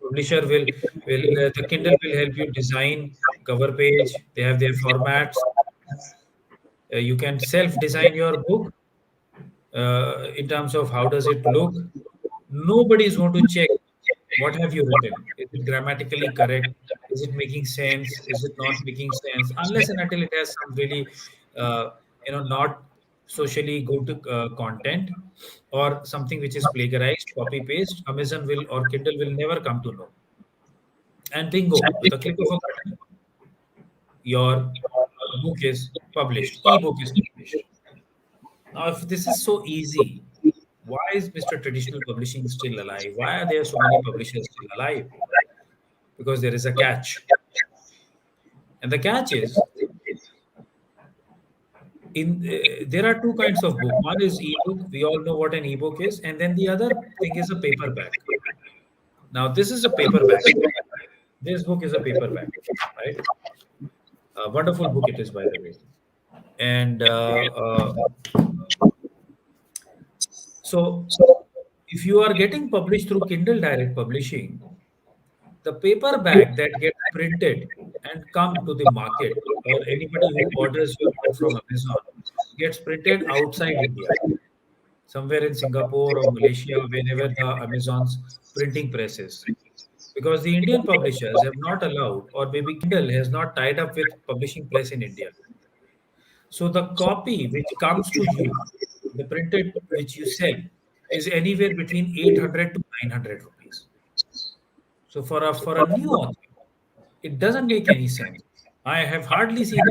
Publisher will the Kindle will help you design cover page. They have their formats. You can self design your book in terms of how does it look. Nobody is going to check what have you written. Is it grammatically correct? Is it making sense? Is it not making sense? Unless and until it has some really uh, not socially good content, or something which is plagiarized, copy paste, Amazon will or Kindle will never come to know. And bingo, with a click of a button, your book is published, ebook is published. Now, if this is so easy, why is Mr. Traditional Publishing still alive? Why are there so many publishers still alive? Because there is a catch. And the catch is, there are two kinds of book. One is ebook. We all know what an ebook is, and then the other thing is a paperback. Now, this is a paperback. This book is a paperback, right? A wonderful book it is, by the way. And so, if you are getting published through Kindle Direct Publishing, the paperback that gets printed and come to the market, or anybody who orders your book from Amazon, gets printed outside India, somewhere in Singapore or Malaysia, wherever the Amazon's printing press is. Because the Indian publishers have not allowed, or maybe Kindle has not tied up with publishing press in India. So the copy which comes to you, the printed which you sell, is anywhere between 800 to 900 rupees. So for a new author, It doesn't make any sense. I have hardly seen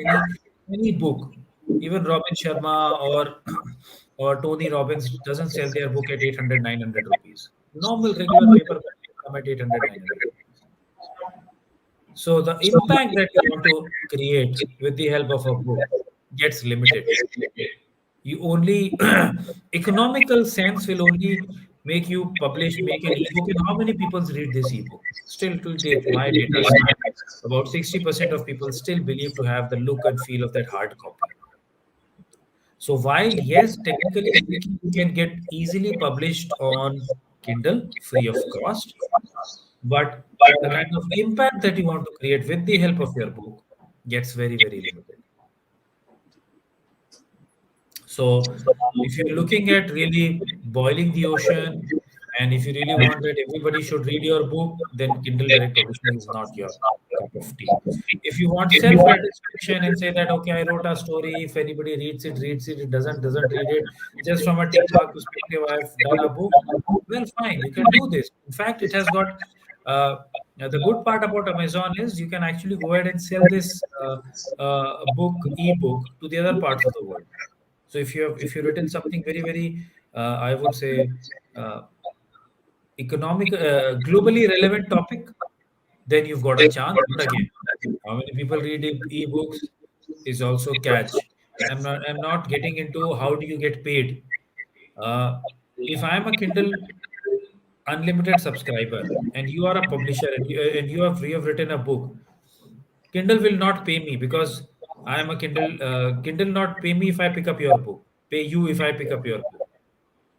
any book, even Robin Sharma or Tony Robbins doesn't sell their book at 800 900 rupees. Normal regular paperback will come at 800 900 rupees. So the impact that you want to create with the help of a book gets limited. You only economical sense will only make you publish, make an ebook. And how many people read this ebook? Still till date, my data says about 60% of people still believe to have the look and feel of that hard copy. So while yes, technically speaking, you can get easily published on Kindle free of cost, but the kind of impact that you want to create with the help of your book gets very, very limited. So if you're looking at really boiling the ocean, and if you really want that everybody should read your book, then Kindle Direct Publishing is not your cup of tea. If you want self-gratification and say that, okay, I wrote a story, if anybody reads it, it doesn't read it, just from a tick mark perspective, I've done a book, well, fine, you can do this. In fact, it has got the good part about Amazon is you can actually go ahead and sell this ebook to the other parts of the world. So if you've written something very very I would say uh, globally relevant topic, then you've got a chance. But again, how many people read ebooks is also catch. I'm not getting into how do you get paid. Uh, if I'm a Kindle unlimited subscriber and you are a publisher and you have written a book, Kindle will not pay me because I am a Kindle. Kindle not pay me if I pick up your book. Pay you if I pick up your book.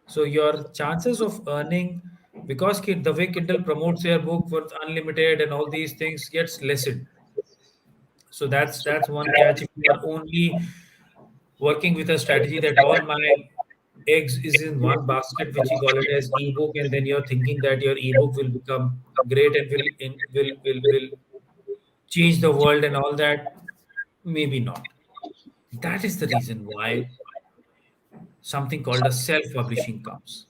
So your chances of earning, because the way Kindle promotes their book for unlimited and all these things gets lessened. So that's one catch. If you are only working with a strategy that all my eggs is in one basket, which you call it as ebook, and then you're thinking that your ebook will become great and will change the world and all that, maybe not. That is the reason why something called a self-publishing comes.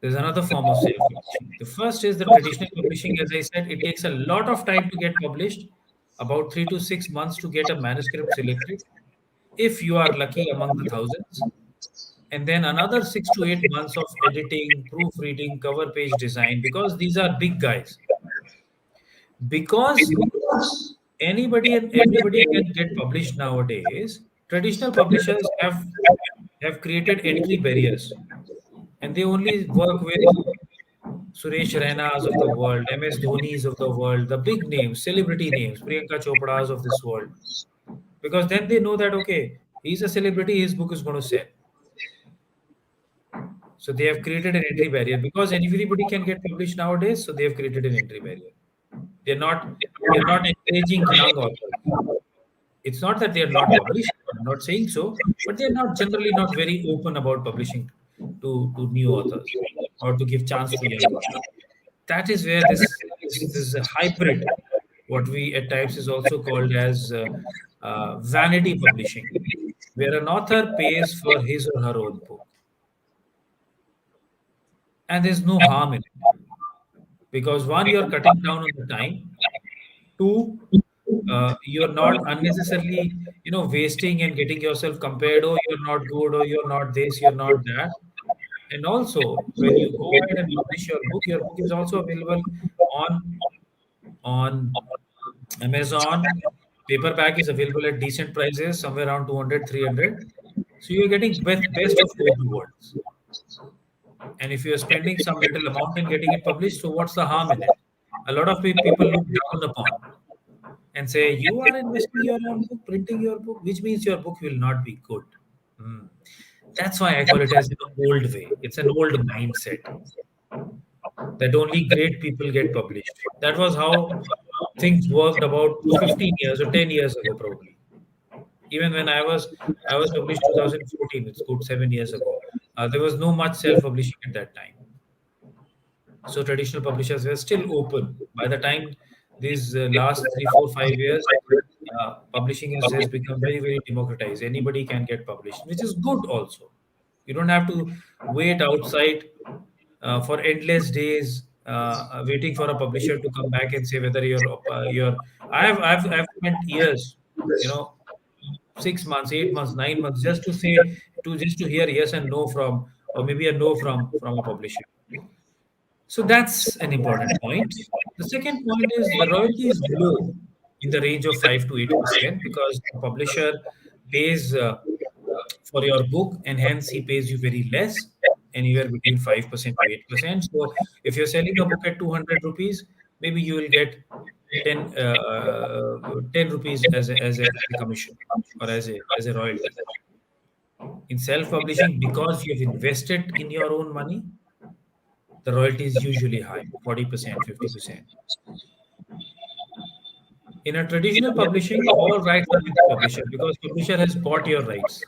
There's another form of self-publishing. The first is the traditional publishing. As I said, it takes a lot of time to get published, about 3 to 6 months to get a manuscript selected, if you are lucky among the thousands. And then another 6 to 8 months of editing, proofreading, cover page design, because these are big guys. Because anybody and everybody can get published nowadays, traditional publishers have created entry barriers, and they only work with Suresh Rainas of the world, MS Dhoni's of the world, the big names, celebrity names, Priyanka Chopra's of this world. Because then they know that, okay, he's a celebrity, his book is going to sell. So they have created an entry barrier because everybody can get published nowadays. So they have created an entry barrier. They're not encouraging young authors. It's not that they are not published. I'm not saying so, but they're not generally not very open about publishing to new authors or to give chance to young authors. That is where this hybrid, what we at times is also called as vanity publishing, where an author pays for his or her own book, and there's no harm in it because one, you're cutting down on the time. Two, you're not unnecessarily wasting and getting yourself compared. Oh, you're not good, or you're not this, you're not that. And also, when you go ahead and publish your book is also available on on Amazon. Paperback is available at decent prices, somewhere around 200, 300. So you're getting best of both the worlds. And if you're spending some little amount and getting it published, so what's the harm in it? A lot of people look down upon and say, you are investing your own book, printing your book, which means your book will not be good. Hmm. That's why I call it as an old way. It's an old mindset that only great people get published. That was how things worked about 15 years or 10 years ago, probably. Even when I was published 2014, it's good 7 years ago. There was no much self-publishing at that time. So traditional publishers were still open. By the time these last 3, 4, 5 years, publishing has become very, very democratized. Anybody can get published, which is good also. You don't have to wait outside for endless days waiting for a publisher to come back and say whether you're. I've spent years, you know, 6 months, 8 months, 9 months, just to hear yes and no from, or maybe a no from a publisher. So that's an important point. The second point is the royalty is low in the range of 5 to 8% because the publisher pays for your book and hence he pays you very less, anywhere between 5% to 8%. So if you're selling a book at 200 rupees, maybe you will get 10 rupees as a commission or as a royalty. In self-publishing, because you've invested in your own money, the royalty is usually high, 40%, 50%. In a traditional publishing, all rights are with the publisher because publisher has bought your rights.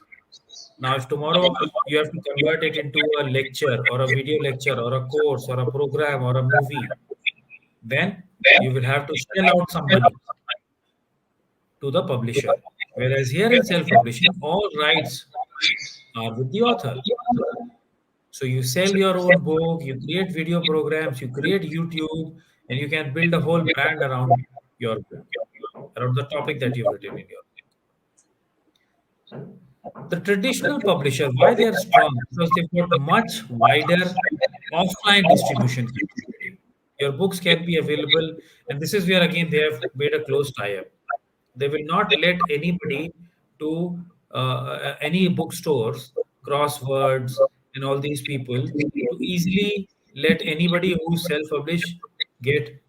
Now, if tomorrow you have to convert it into a lecture or a video lecture or a course or a program or a movie, then you will have to shell out some money to the publisher. Whereas here in self-publishing, all rights are with the author. So you sell your own book, you create video programs, you create YouTube, and you can build a whole brand around your book, around the topic that you've written in your. The traditional publisher, why they are strong? Because they've got much wider offline distribution capability. Your books can be available, and this is where again they have made a close tie-up. They will not let anybody to any bookstores, Crosswords, and all these people to easily let anybody who self-publish get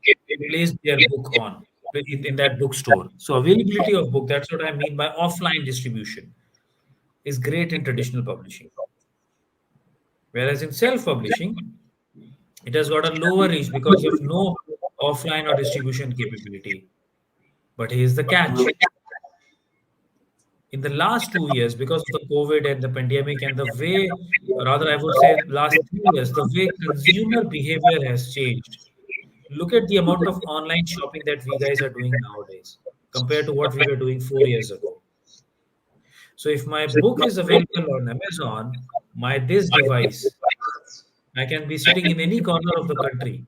place their book on in that bookstore. So availability of book, that's what I mean by offline distribution, is great in traditional publishing. Whereas in self-publishing, it has got a lower reach because of no offline or distribution capability. But here's the catch. In the last 2 years, because of the COVID and the pandemic and the way, or rather, I would say last 3 years, the way consumer behavior has changed. Look at the amount of online shopping that we guys are doing nowadays compared to what we were doing 4 years ago. So if my book is available on Amazon, my this device, I can be sitting in any corner of the country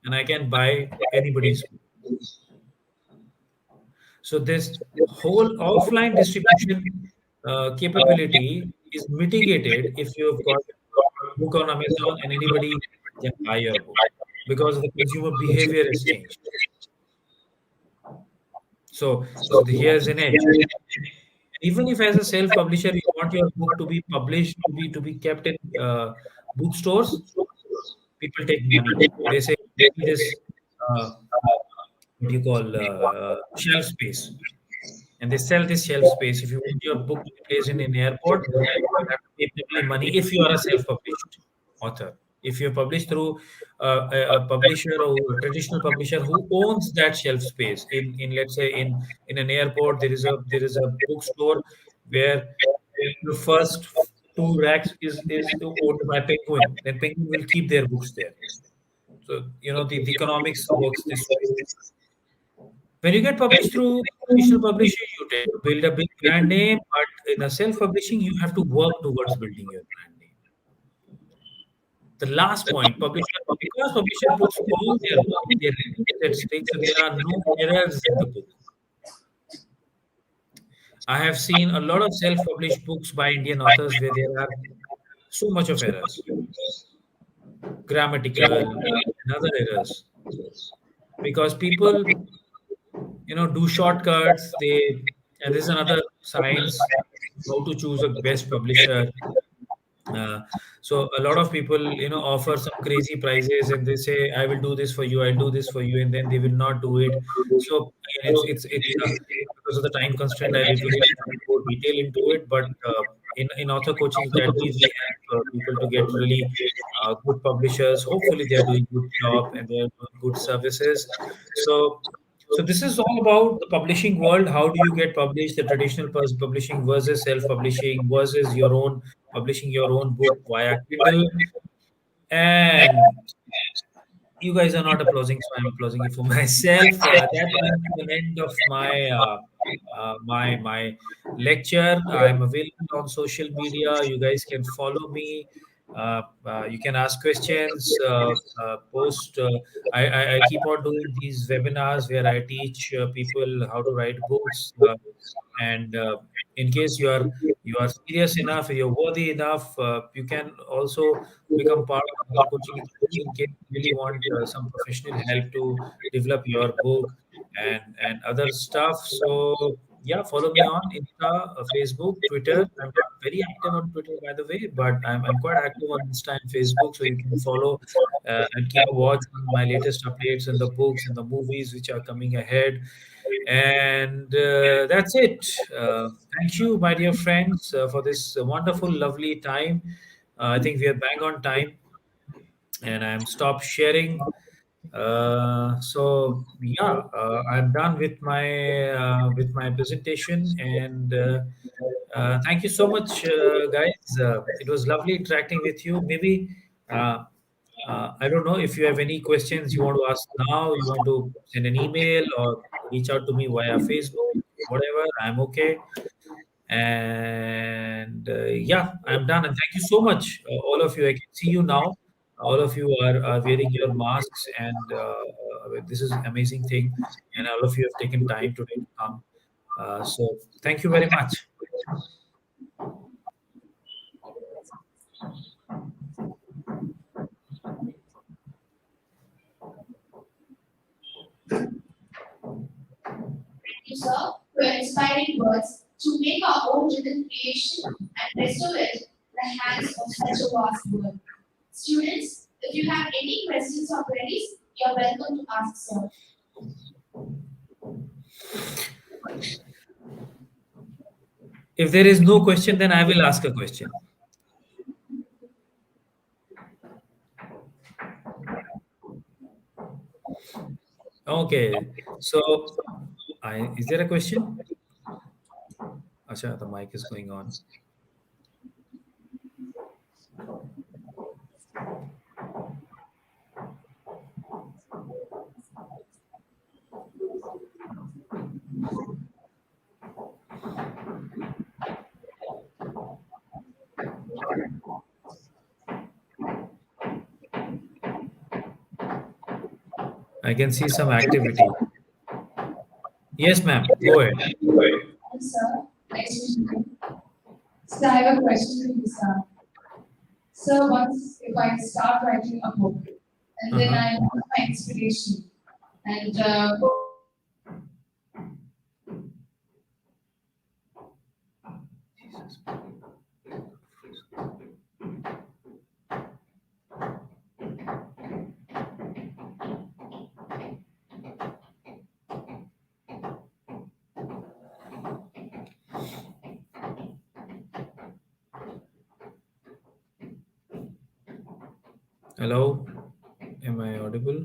and I can buy anybody's book. So this whole offline distribution capability is mitigated if you've got a book on Amazon and anybody can buy your book because the consumer behavior has changed. So here's an edge. Even if as a self-publisher you want your book to be published, to be kept in bookstores, people take money. They say this what do you call shelf space, and they sell this shelf space. If you want your book to be placed in an airport, you have to pay people money if you are a self-published author. If you're published through a publisher or a traditional publisher who owns that shelf space in let's say in an airport, there is a bookstore where the first two racks is owned by Penguin. Then Penguin will keep their books there. So the economics works this way. When you get published through traditional publishing, you tend to build a big brand name, but in a self-publishing, you have to work towards building your brand name. The last point, because publisher puts all their money, their revenues at stake, so there are no errors in the book. I have seen a lot of self-published books by Indian authors where there are so much of errors, grammatical and other errors, because people do shortcuts. And this is another science, how to choose a best publisher. So a lot of people offer some crazy prices and they say, I will do this for you, I'll do this for you, and then they will not do it. So again, it's because of the time constraint, I really can't go detail into it, but in author coaching strategies we help people to get really good publishers. Hopefully they are doing good job and they are doing good services. So this is all about the publishing world. How do you get published? The traditional publishing versus self-publishing versus your own publishing your own book via Kindle. And you guys are not applauding, so I'm applauding it for myself. That brings to an end of my lecture. I'm available on social media. You guys can follow me You can ask questions, post. I keep on doing these webinars where I teach people how to write books. And in case you are serious enough, you're worthy enough, you can also become part of our coaching academy in case you really want some professional help to develop your book and other stuff. So yeah, follow me on Insta, Facebook, Twitter. I'm not very active on Twitter, by the way, but I'm quite active on Insta and Facebook. So you can follow and keep a watch on my latest updates and the books and the movies which are coming ahead. And that's it. Thank you, my dear friends, for this wonderful, lovely time. I think we are bang on time, and I'm stop sharing. So yeah, I'm done with my presentation, and thank you so much, guys. It was lovely interacting with you. Maybe uh, I don't know if you have any questions you want to ask now. You want to send an email or reach out to me via Facebook, whatever. I'm okay. And yeah, I'm done. And thank you so much, all of you. I can see you now. All of you are wearing your masks, and this is an amazing thing. And all of you have taken time today to come. So thank you very much. Thank you, sir, for your inspiring words to make our own written creation and restore it in the hands of such a vast world. Students, if you have any questions or queries, you're welcome to ask, sir. If there is no question, then I will ask a question. Okay. So, is there a question? Acha, the mic is going on. I can see some activity. Yes, ma'am. Go ahead. Hi, sir. Nice to meet you. So I have a question for you, sir. Sir, once if I start writing a book and then Uh-huh. I want my inspiration and Hello. Am I audible?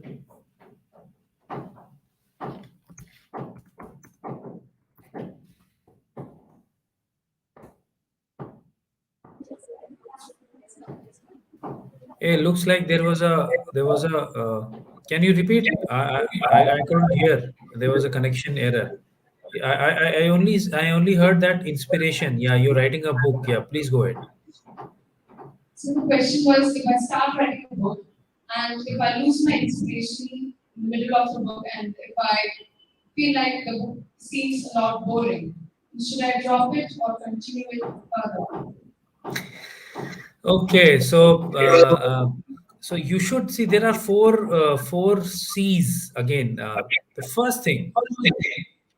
Hey, looks like there was a. Can you repeat? I couldn't hear. There was a connection error. I only heard that inspiration. Yeah, you're writing a book. Yeah, please go ahead. so the question was if I start writing a book and if I lose my inspiration in the middle of the book and if I feel like the book seems a lot boring, should I drop it or continue it further? Okay, so you should see there are four C's again. The first thing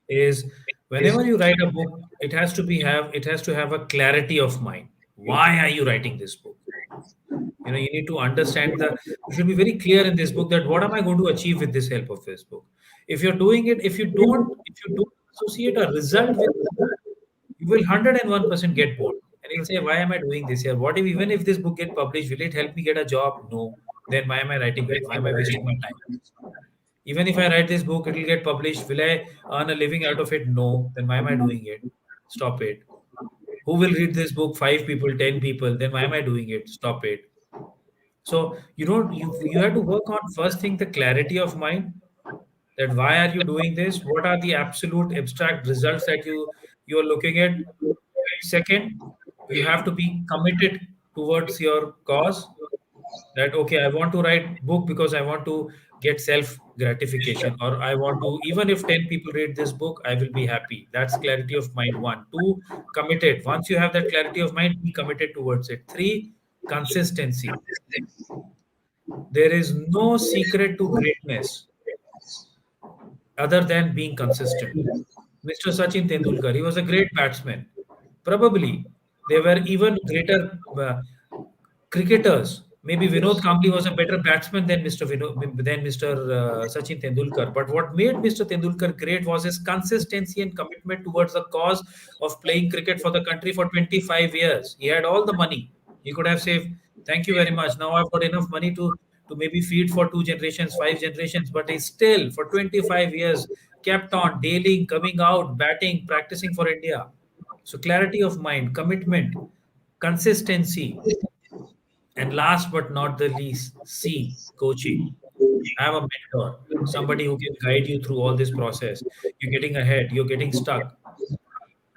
is whenever you write a book, it has to have a clarity of mind. Why are you writing this book? You need to understand you should be very clear in this book that what am I going to achieve with this help of this book. If you're doing it, if you don't associate a result with the book, you will 101% get bored. And you'll say, why am I doing this here? What if even if this book get published, will it help me get a job? No. Then why am I writing it? Why am I wasting my time? Even if I write this book, it will get published. Will I earn a living out of it? No. Then why am I doing it? Stop it. Who will read this book? 5 people, 10 people. Then why am I doing it? Stop it. So you have to work on first thing the clarity of mind, that why are you doing this? What are the absolute abstract results that you are looking at? Second, you have to be committed. towards your cause? That okay, I want to write book because I want to get self gratification, or I want to, even if 10 people read this book, I will be happy. That's clarity of mind. One. Two, committed. Once you have that clarity of mind, be committed towards it. Three, consistency. There is no secret to greatness other than being consistent. Mr. Sachin Tendulkar, he was a great batsman. Probably there were even greater cricketers. Maybe Vinod Kambli was a better batsman than Mr. Sachin Tendulkar. But what made Mr. Tendulkar great was his consistency and commitment towards the cause of playing cricket for the country for 25 years. He had all the money. He could have saved. Thank you very much. Now I've got enough money to maybe feed for 2 generations, 5 generations. But he still, for 25 years, kept on daily coming out, batting, practicing for India. So clarity of mind, commitment, consistency, and last but not the least, C, coaching. Have a mentor, somebody who can guide you through all this process. You're getting ahead, you're getting stuck.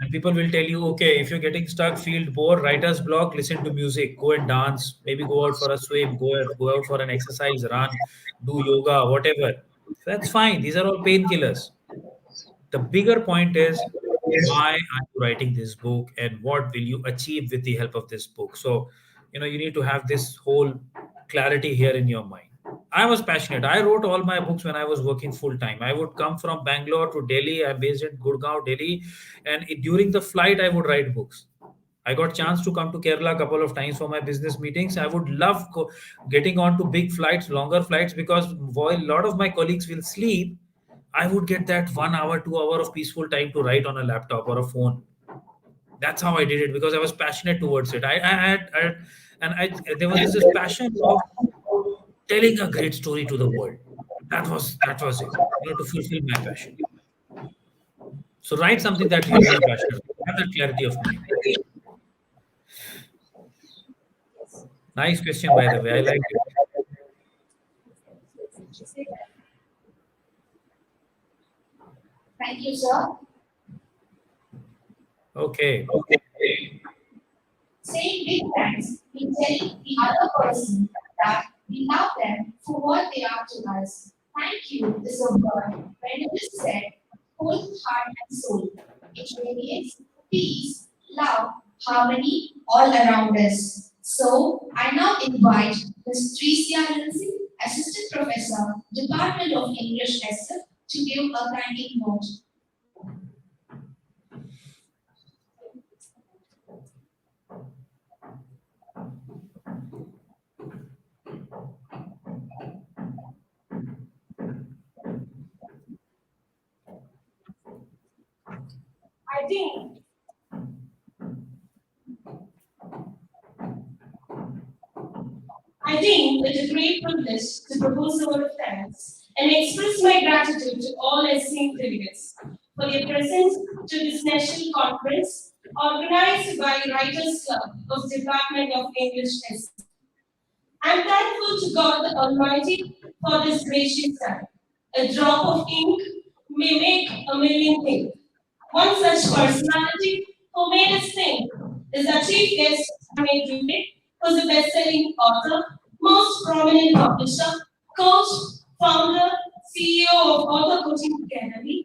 And people will tell you, okay, if you're getting stuck, feel bored, writer's block, listen to music, go and dance, maybe go out for a swim, go out for an exercise, run, do yoga, whatever. That's fine. These are all painkillers. The bigger point is, why are you writing this book and what will you achieve with the help of this book? So, you need to have this whole clarity here in your mind. I was passionate. I wrote all my books when I was working full time. I would come from Bangalore to Delhi. I'm based in Gurgaon, Delhi, and during the flight I would write books. I got chance to come to Kerala a couple of times for my business meetings. I would love getting on to big flights, longer flights, because while a lot of my colleagues will sleep, I would get that 1 hour, 2 hour of peaceful time to write on a laptop or a phone. That's how I did it, because I was passionate towards it. There was this passion of telling a great story to the world. That was it. To fulfill my passion. So write something that you're really passionate about. Have that clarity of mind. Nice question, by the way. I like it. Thank you, sir. Okay. Saying big thanks, we tell the other person that we love them for what they are to us. Thank you is a word when it is said, whole heart and soul. It radiates peace, love, harmony all around us. So I now invite Ms. Tricia Lindsay, Assistant Professor, Department of English SF, to give a thanking note. I think it is a great privilege to propose a word of thanks and express my gratitude to all esteemed delegates for their presence to this national conference organized by Writers Club of Department of English Essay. I am thankful to God the Almighty for this gracious time. A drop of ink may make a million think. One such personality who made us think is our chief guest made today, who's a best-selling author, most prominent publisher, coach, founder, CEO of Author Coaching Academy,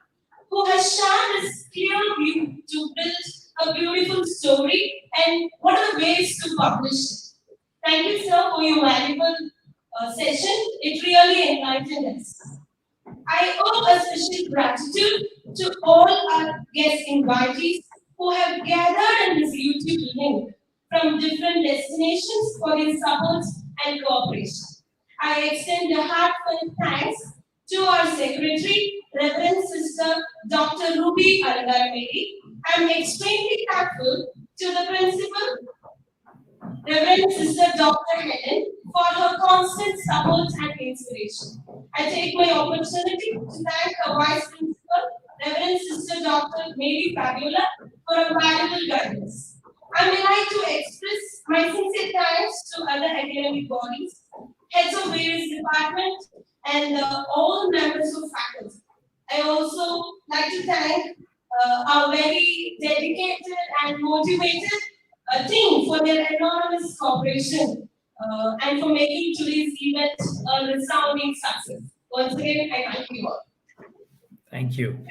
who has shared his clear view to build a beautiful story and what are the ways to publish it. Thank you, sir, for your valuable session. It really enlightened us. I owe a special gratitude to all our guest invitees who have gathered in this YouTube link from different destinations for their support and cooperation. I extend a heartfelt thanks to our Secretary, Reverend Sister Dr. Ruby Algarmedi. I am extremely thankful to the Principal, Reverend Sister Dr. Helen, for her constant support and inspiration. I take my opportunity to thank our Vice Principal, Reverend Sister Dr. Mary Fabiola, for her valuable guidance. I would like to express my sincere thanks to other academic bodies, heads of various departments, and all members of faculty. I also like to thank our very dedicated and motivated team for their enormous cooperation and for making today's event a resounding success. Once again, I thank you all. Thank you.